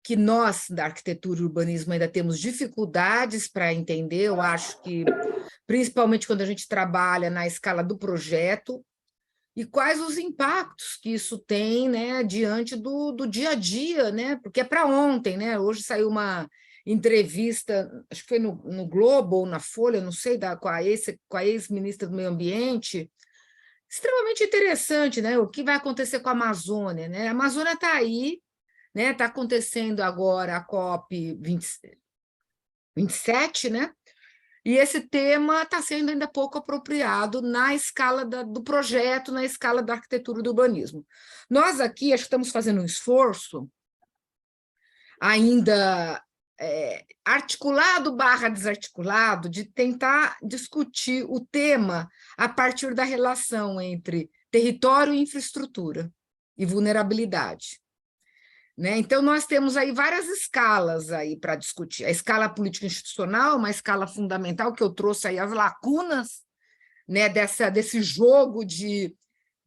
que nós, da arquitetura e urbanismo, ainda temos dificuldades para entender. Eu acho que, principalmente quando a gente trabalha na escala do projeto, e quais os impactos que isso tem, né, diante do dia a dia, né, porque é para ontem, né? Hoje saiu uma entrevista, acho que foi no Globo ou na Folha, não sei, com a ex-ministra do Meio Ambiente, extremamente interessante, né? O que vai acontecer com a Amazônia, né? A Amazônia está aí, né? Está acontecendo agora a COP 27, né? E esse tema está sendo ainda pouco apropriado na escala do projeto, na escala da arquitetura e do urbanismo. Nós aqui acho que estamos fazendo um esforço ainda articulado / desarticulado de tentar discutir o tema a partir da relação entre território e infraestrutura e vulnerabilidade. né? Então, nós temos aí várias escalas aí para discutir. A escala política institucional, uma escala fundamental, que eu trouxe aí as lacunas, né, desse jogo de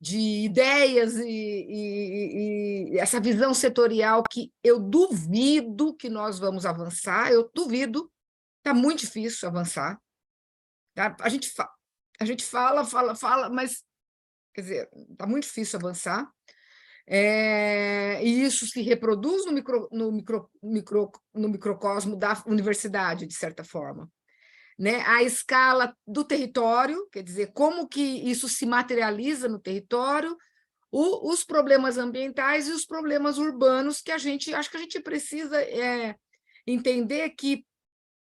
ideias e essa visão setorial que eu duvido que nós vamos avançar, eu duvido, está muito difícil avançar. Tá? A gente fala, mas, quer dizer, está muito difícil avançar. E isso se reproduz no microcosmo da universidade, de certa forma. Né? A escala do território, quer dizer, como que isso se materializa no território, os problemas ambientais e os problemas urbanos, que acho que a gente precisa entender que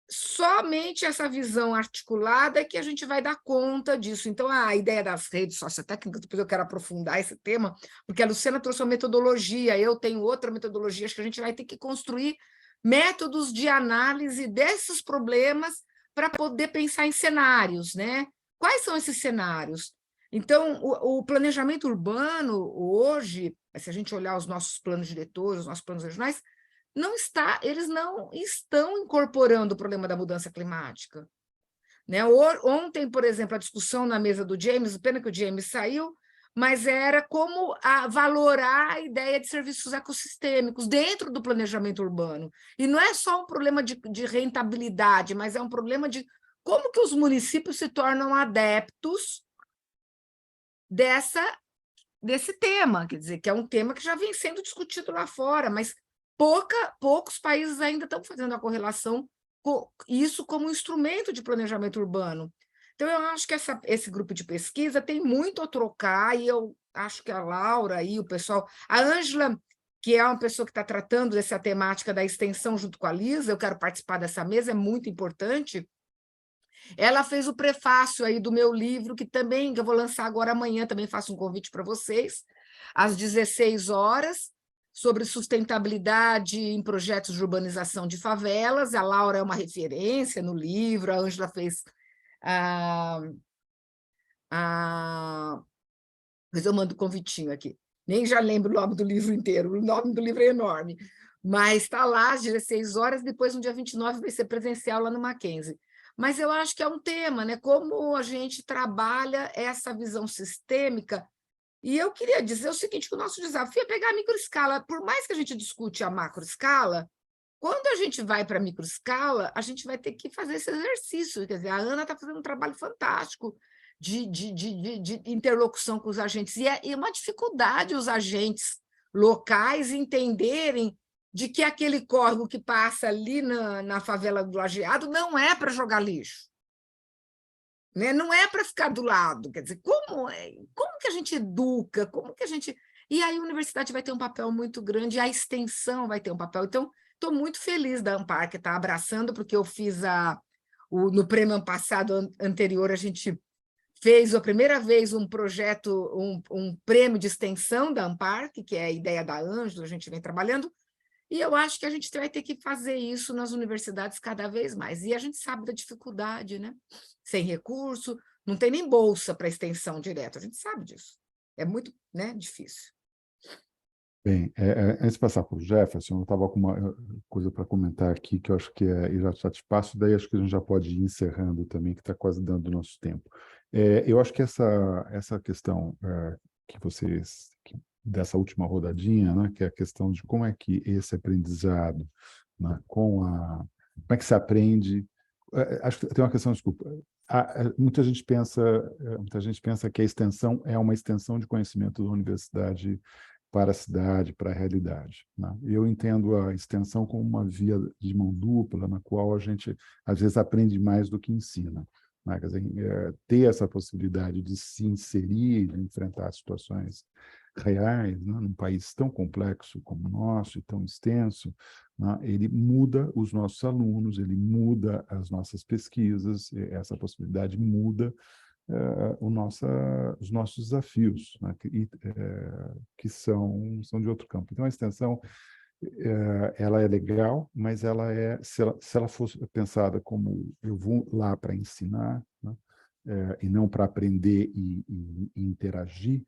somente essa visão articulada é que a gente vai dar conta disso. Então, a ideia das redes sociotécnicas, depois eu quero aprofundar esse tema, porque a Luciana trouxe uma metodologia, eu tenho outra metodologia, acho que a gente vai ter que construir métodos de análise desses problemas para poder pensar em cenários, né? Quais são esses cenários? Então, o planejamento urbano, hoje, se a gente olhar os nossos planos diretores, os nossos planos regionais, eles não estão incorporando o problema da mudança climática. Né? Ontem, por exemplo, a discussão na mesa do James, pena que o James saiu, mas era como valorar a ideia de serviços ecossistêmicos dentro do planejamento urbano. E não é só um problema de rentabilidade, mas é um problema de como que os municípios se tornam adeptos desse tema, quer dizer, que é um tema que já vem sendo discutido lá fora, mas poucos países ainda estão fazendo a correlação com isso como instrumento de planejamento urbano. Então, eu acho que esse grupo de pesquisa tem muito a trocar, e eu acho que a Laura e o pessoal... A Ângela, que é uma pessoa que está tratando dessa temática da extensão junto com a Lisa, eu quero participar dessa mesa, é muito importante. Ela fez o prefácio aí do meu livro, que eu vou lançar agora amanhã, também faço um convite para vocês, às 16 horas, sobre sustentabilidade em projetos de urbanização de favelas. A Laura é uma referência no livro, a Ângela fez Mas eu mando um convitinho aqui. Nem já lembro o nome do livro inteiro, o nome do livro é enorme. Mas está lá às 16 horas, depois no dia 29 vai ser presencial lá no Mackenzie. Mas eu acho que é um tema, né? Como a gente trabalha essa visão sistêmica. E eu queria dizer o seguinte, que o nosso desafio é pegar a microescala. Por mais que a gente discute a macroescala, quando a gente vai para a microescala, a gente vai ter que fazer esse exercício. Quer dizer, a Ana está fazendo um trabalho fantástico de interlocução com os agentes. E é uma dificuldade os agentes locais entenderem de que aquele córrego que passa ali na favela do Lajeado não é para jogar lixo. Né? Não é para ficar do lado. Quer dizer, como que a gente educa? Como que a gente... E aí a universidade vai ter um papel muito grande, a extensão vai ter um papel. Então, estou muito feliz da Ampar, que está abraçando, porque eu fiz no prêmio passado anterior, a gente fez a primeira vez um projeto, um prêmio de extensão da Ampar, que é a ideia da Ângela, a gente vem trabalhando, e eu acho que a gente vai ter que fazer isso nas universidades cada vez mais. E a gente sabe da dificuldade, né? Sem recurso, não tem nem bolsa para extensão direta, a gente sabe disso. É muito, né, difícil. Bem, antes de passar para o Jefferson, eu estava com uma coisa para comentar aqui, que eu acho que eu já te passo, daí acho que a gente já pode ir encerrando também, que está quase dando o nosso tempo. Eu acho que essa questão dessa última rodadinha, né, que é a questão de como é que esse aprendizado, né, como é que se aprende... Acho que tem uma questão, desculpa, muita gente pensa que a extensão é uma extensão de conhecimento da universidade para a cidade, para a realidade. Né? Eu entendo a extensão como uma via de mão dupla, na qual a gente, às vezes, aprende mais do que ensina. Né? Quer dizer, ter essa possibilidade de se inserir, de enfrentar situações reais, né? Num país tão complexo como o nosso, e tão extenso, né? Ele muda os nossos alunos, ele muda as nossas pesquisas, essa possibilidade muda os nossos desafios, né, que são de outro campo. Então, a extensão ela é legal, mas ela se ela fosse pensada como eu vou lá para ensinar, né, e não para aprender e interagir,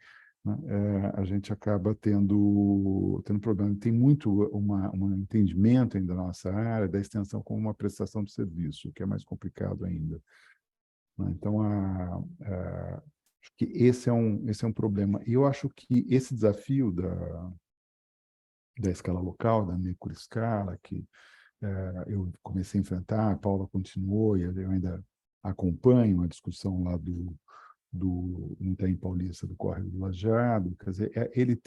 né, a gente acaba tendo problema. Tem muito um entendimento ainda da nossa área da extensão como uma prestação de serviço, que é mais complicado ainda. Né? Então, acho que esse é um problema. E eu acho que esse desafio da escala local, da microescala, que eu comecei a enfrentar, a Paula continuou, e eu ainda acompanho a discussão lá no Itaim Paulista, do Córrego do Lajeado, quer dizer, ele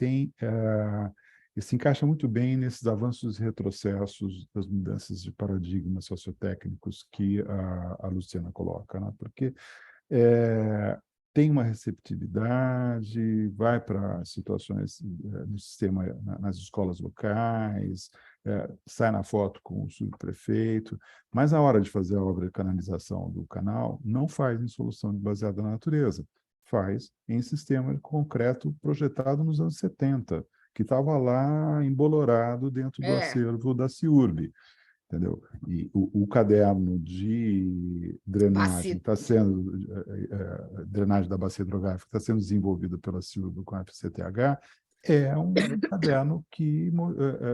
se encaixa muito bem nesses avanços e retrocessos das mudanças de paradigmas sociotécnicos que a Luciana coloca, né? Porque tem uma receptividade, vai para situações no sistema, nas escolas locais, sai na foto com o subprefeito, mas na hora de fazer a obra de canalização do canal, não faz em solução baseada na natureza, faz em sistema concreto projetado nos anos 70, que estava lá embolorado dentro do acervo da CIURB. Entendeu? E o caderno de drenagem está sendo drenagem da bacia hidrográfica está sendo desenvolvido pela CIURB com a FCTH, é um caderno que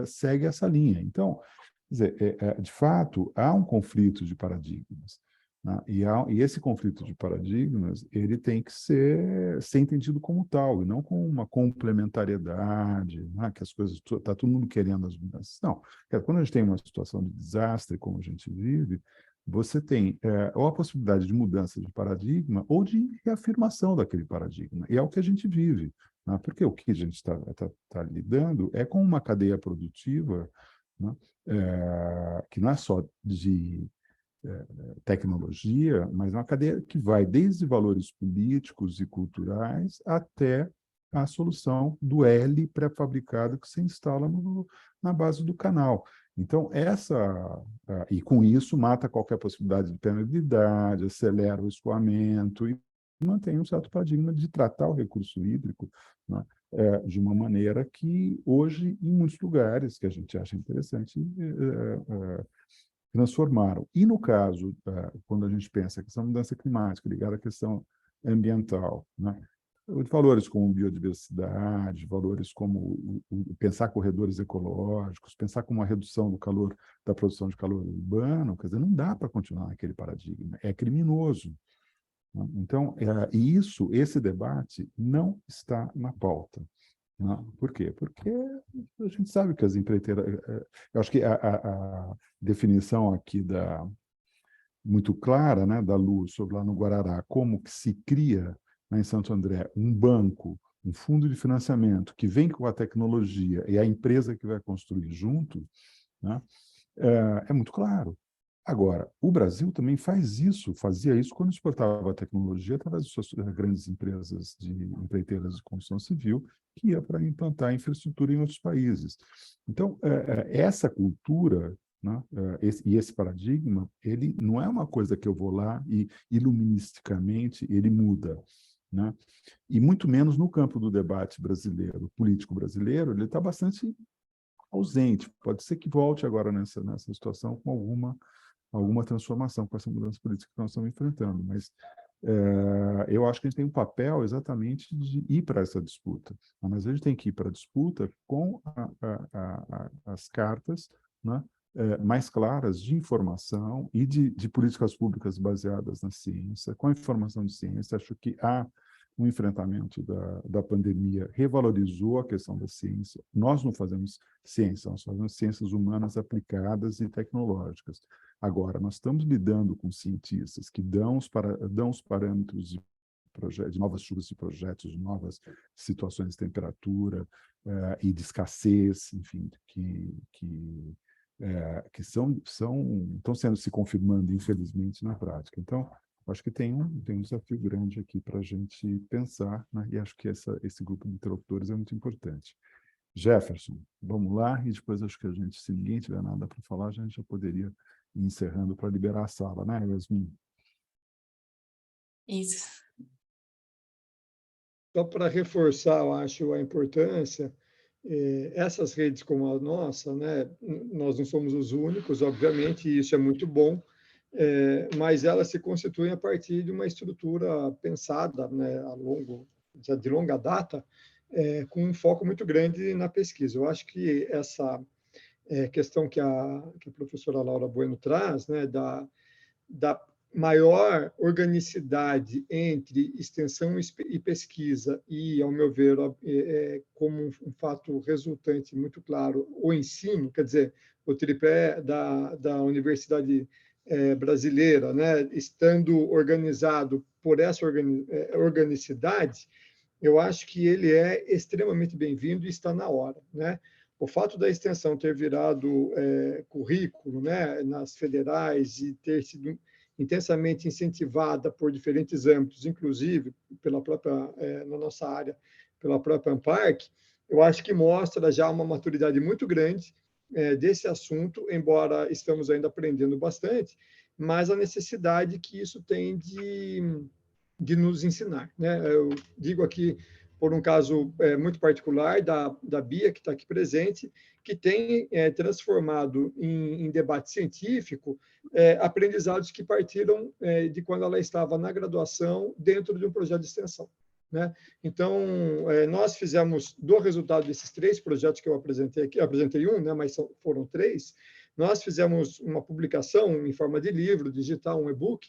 segue essa linha. Então, quer dizer, de fato, há um conflito de paradigmas, né? E esse conflito de paradigmas ele tem que ser entendido como tal, e não como uma complementariedade, né? Que as coisas, está todo mundo querendo as mudanças. Não, quando a gente tem uma situação de desastre, como a gente vive, você tem ou a possibilidade de mudança de paradigma ou de reafirmação daquele paradigma, e é o que a gente vive, né? Porque o que a gente está lidando é com uma cadeia produtiva, né? Que não é só de tecnologia, mas uma cadeia que vai desde valores políticos e culturais até a solução do L pré-fabricado que se instala na base do canal. Então, e com isso mata qualquer possibilidade de permeabilidade, acelera o escoamento e mantém um certo paradigma de tratar o recurso hídrico, né, de uma maneira que hoje, em muitos lugares, que a gente acha interessante, transformaram. E no caso, quando a gente pensa a questão da mudança climática ligada à questão ambiental, né, valores como biodiversidade, valores como pensar corredores ecológicos, pensar como uma redução do calor, da produção de calor urbano, quer dizer, não dá para continuar naquele paradigma, é criminoso. Né? Então, esse debate não está na pauta. Não. Por quê? Porque a gente sabe que as empreiteiras... Eu acho que a definição aqui muito clara, né, da Luz sobre lá no Guarará, como que se cria, né, em Santo André, um banco, um fundo de financiamento que vem com a tecnologia e a empresa que vai construir junto, né, é muito claro. Agora, o Brasil também fazia isso quando exportava a tecnologia através de suas grandes empresas de empreiteiras de construção civil, que ia para implantar infraestrutura em outros países. Então, essa cultura, né, esse paradigma, ele não é uma coisa que eu vou lá e, iluministicamente, ele muda. Né? E muito menos no campo do debate brasileiro, político brasileiro, ele está bastante ausente. Pode ser que volte agora nessa situação com alguma transformação com essa mudança política que nós estamos enfrentando, mas eu acho que a gente tem um papel exatamente de ir para essa disputa, mas a gente tem que ir para a disputa com as cartas, né, mais claras de informação e de políticas públicas baseadas na ciência, com a informação de ciência. Acho que o enfrentamento da pandemia revalorizou a questão da ciência. Nós não fazemos ciência, nós fazemos ciências humanas aplicadas e tecnológicas. Agora, nós estamos lidando com cientistas que dão os parâmetros de novas chuvas de projetos, de novas situações de temperatura e de escassez, enfim, que estão se confirmando, infelizmente, na prática. Então, acho que tem um desafio grande aqui para a gente pensar, né? E acho que esse grupo de interlocutores é muito importante. Jefferson, vamos lá, e depois acho que a gente, se ninguém tiver nada para falar, a gente já poderia ir encerrando para liberar a sala, né, Yasmin? Isso. Só para reforçar, eu acho, a importância, essas redes como a nossa, né, nós não somos os únicos, obviamente, e isso é muito bom, mas elas se constituem a partir de uma estrutura pensada, né, de longa data, com um foco muito grande na pesquisa. Eu acho que essa questão que a professora Laura Bueno traz, né, da maior organicidade entre extensão e pesquisa e, ao meu ver, como um fato resultante muito claro, o ensino, quer dizer, o tripé da universidade brasileira, né, estando organizado por essa organicidade, eu acho que ele é extremamente bem-vindo e está na hora, né? O fato da extensão ter virado currículo, né, nas federais e ter sido intensamente incentivada por diferentes âmbitos, inclusive pela própria, na nossa área, pela própria ANPARC, eu acho que mostra já uma maturidade muito grande desse assunto, embora estamos ainda aprendendo bastante, mas a necessidade que isso tem de nos ensinar, né? Eu digo aqui por um caso muito particular da Bia, que está aqui presente, que tem transformado em debate científico aprendizados que partiram de quando ela estava na graduação dentro de um projeto de extensão, né? Então, nós fizemos, do resultado desses 3 projetos que eu apresentei aqui, apresentei um, né, mas foram 3, nós fizemos uma publicação em forma de livro, digital, um e-book,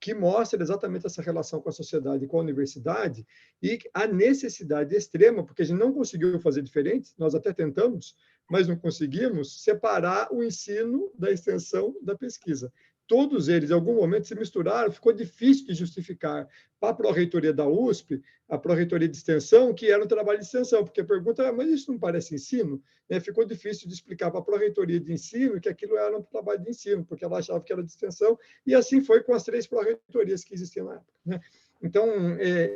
que mostra exatamente essa relação com a sociedade e com a universidade e a necessidade extrema, porque a gente não conseguiu fazer diferente, nós até tentamos, mas não conseguimos separar o ensino da extensão da pesquisa. Todos eles, em algum momento, se misturaram, ficou difícil de justificar para a pró-reitoria da USP, a pró-reitoria de extensão, que era um trabalho de extensão, porque a pergunta é, mas isso não parece ensino? Ficou difícil de explicar para a pró-reitoria de ensino que aquilo era um trabalho de ensino, porque ela achava que era de extensão, e assim foi com as 3 pró-reitorias que existiam na época, né? Então,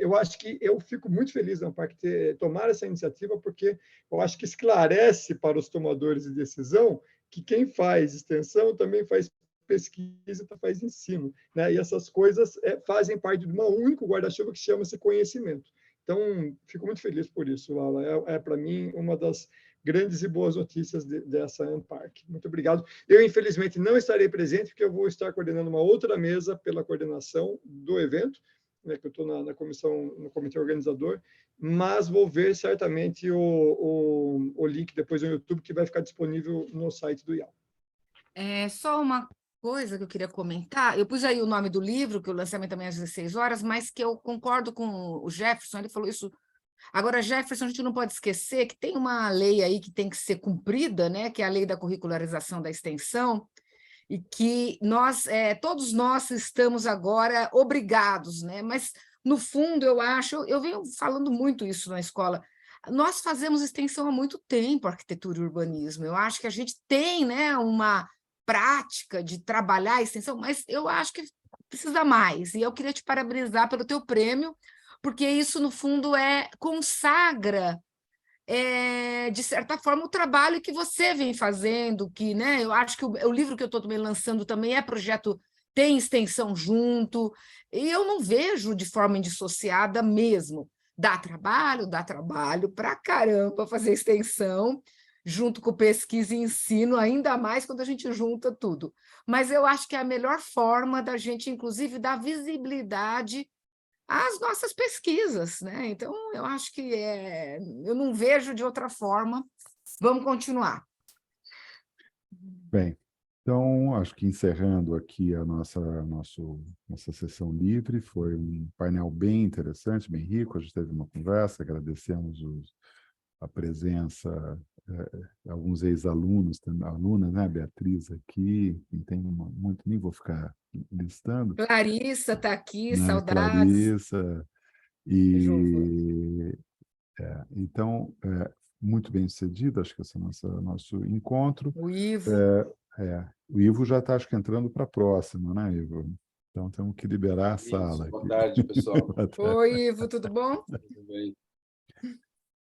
eu acho que eu fico muito feliz na ANPARC tomar essa iniciativa, porque eu acho que esclarece para os tomadores de decisão que quem faz extensão também faz pesquisa, faz ensino, né? E essas coisas fazem parte de um único guarda-chuva que chama-se conhecimento. Então, fico muito feliz por isso, Laura. Para mim, uma das grandes e boas notícias dessa ANPARC. Muito obrigado. Eu, infelizmente, não estarei presente, porque eu vou estar coordenando uma outra mesa pela coordenação do evento, né, que eu estou na comissão, no comitê organizador, mas vou ver certamente o link depois no YouTube, que vai ficar disponível no site do IAL. Só uma coisa que eu queria comentar, eu pus aí o nome do livro, que o lançamento também é às 16 horas, mas que eu concordo com o Jefferson, ele falou isso. Agora, Jefferson, a gente não pode esquecer que tem uma lei aí que tem que ser cumprida, né, que é a lei da curricularização da extensão, e que todos nós estamos agora obrigados, né? Mas, no fundo, eu venho falando muito isso na escola, nós fazemos extensão há muito tempo, arquitetura e urbanismo, eu acho que a gente tem, né, uma prática de trabalhar a extensão, mas eu acho que precisa mais, e eu queria te parabenizar pelo teu prêmio, porque isso, no fundo, consagra, de certa forma, o trabalho que você vem fazendo, que, né, eu acho que o livro que eu estou também lançando também projeto, tem extensão junto, e eu não vejo de forma indissociada mesmo. Dá trabalho pra caramba fazer extensão, junto com pesquisa e ensino, ainda mais quando a gente junta tudo. Mas eu acho que é a melhor forma da gente, inclusive, dar visibilidade às nossas pesquisas, né? Então, eu acho que eu não vejo de outra forma. Vamos continuar. Bem, então, acho que encerrando aqui a nossa sessão livre, foi um painel bem interessante, bem rico, a gente teve uma conversa, agradecemos a presença de alguns ex-alunos, alunas, né, Beatriz aqui, tem muito, nem vou ficar listando. Clarissa está aqui, né, saudades. Clarissa, então, muito bem sucedido, acho que esse é o nosso encontro. O Ivo. O Ivo já está, acho que, entrando para a próxima, né, Ivo? Então, temos que liberar a sala. Boa tarde, pessoal. Oi, Ivo, tudo bom? Tudo bem.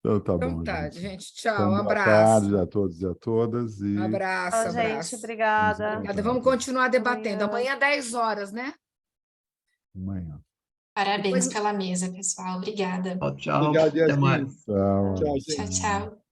Então, tá então, bom, tá, gente. Tchau, então, um abraço. Boa tarde a todos e a todas. E... Abraço. Gente, obrigada. Vamos continuar debatendo. Amanhã, 10 horas, né? Amanhã. Parabéns pela mesa, pessoal. Obrigada. Tchau. Obrigado, Até mais. Tchau. Tchau, gente. Tchau, tchau.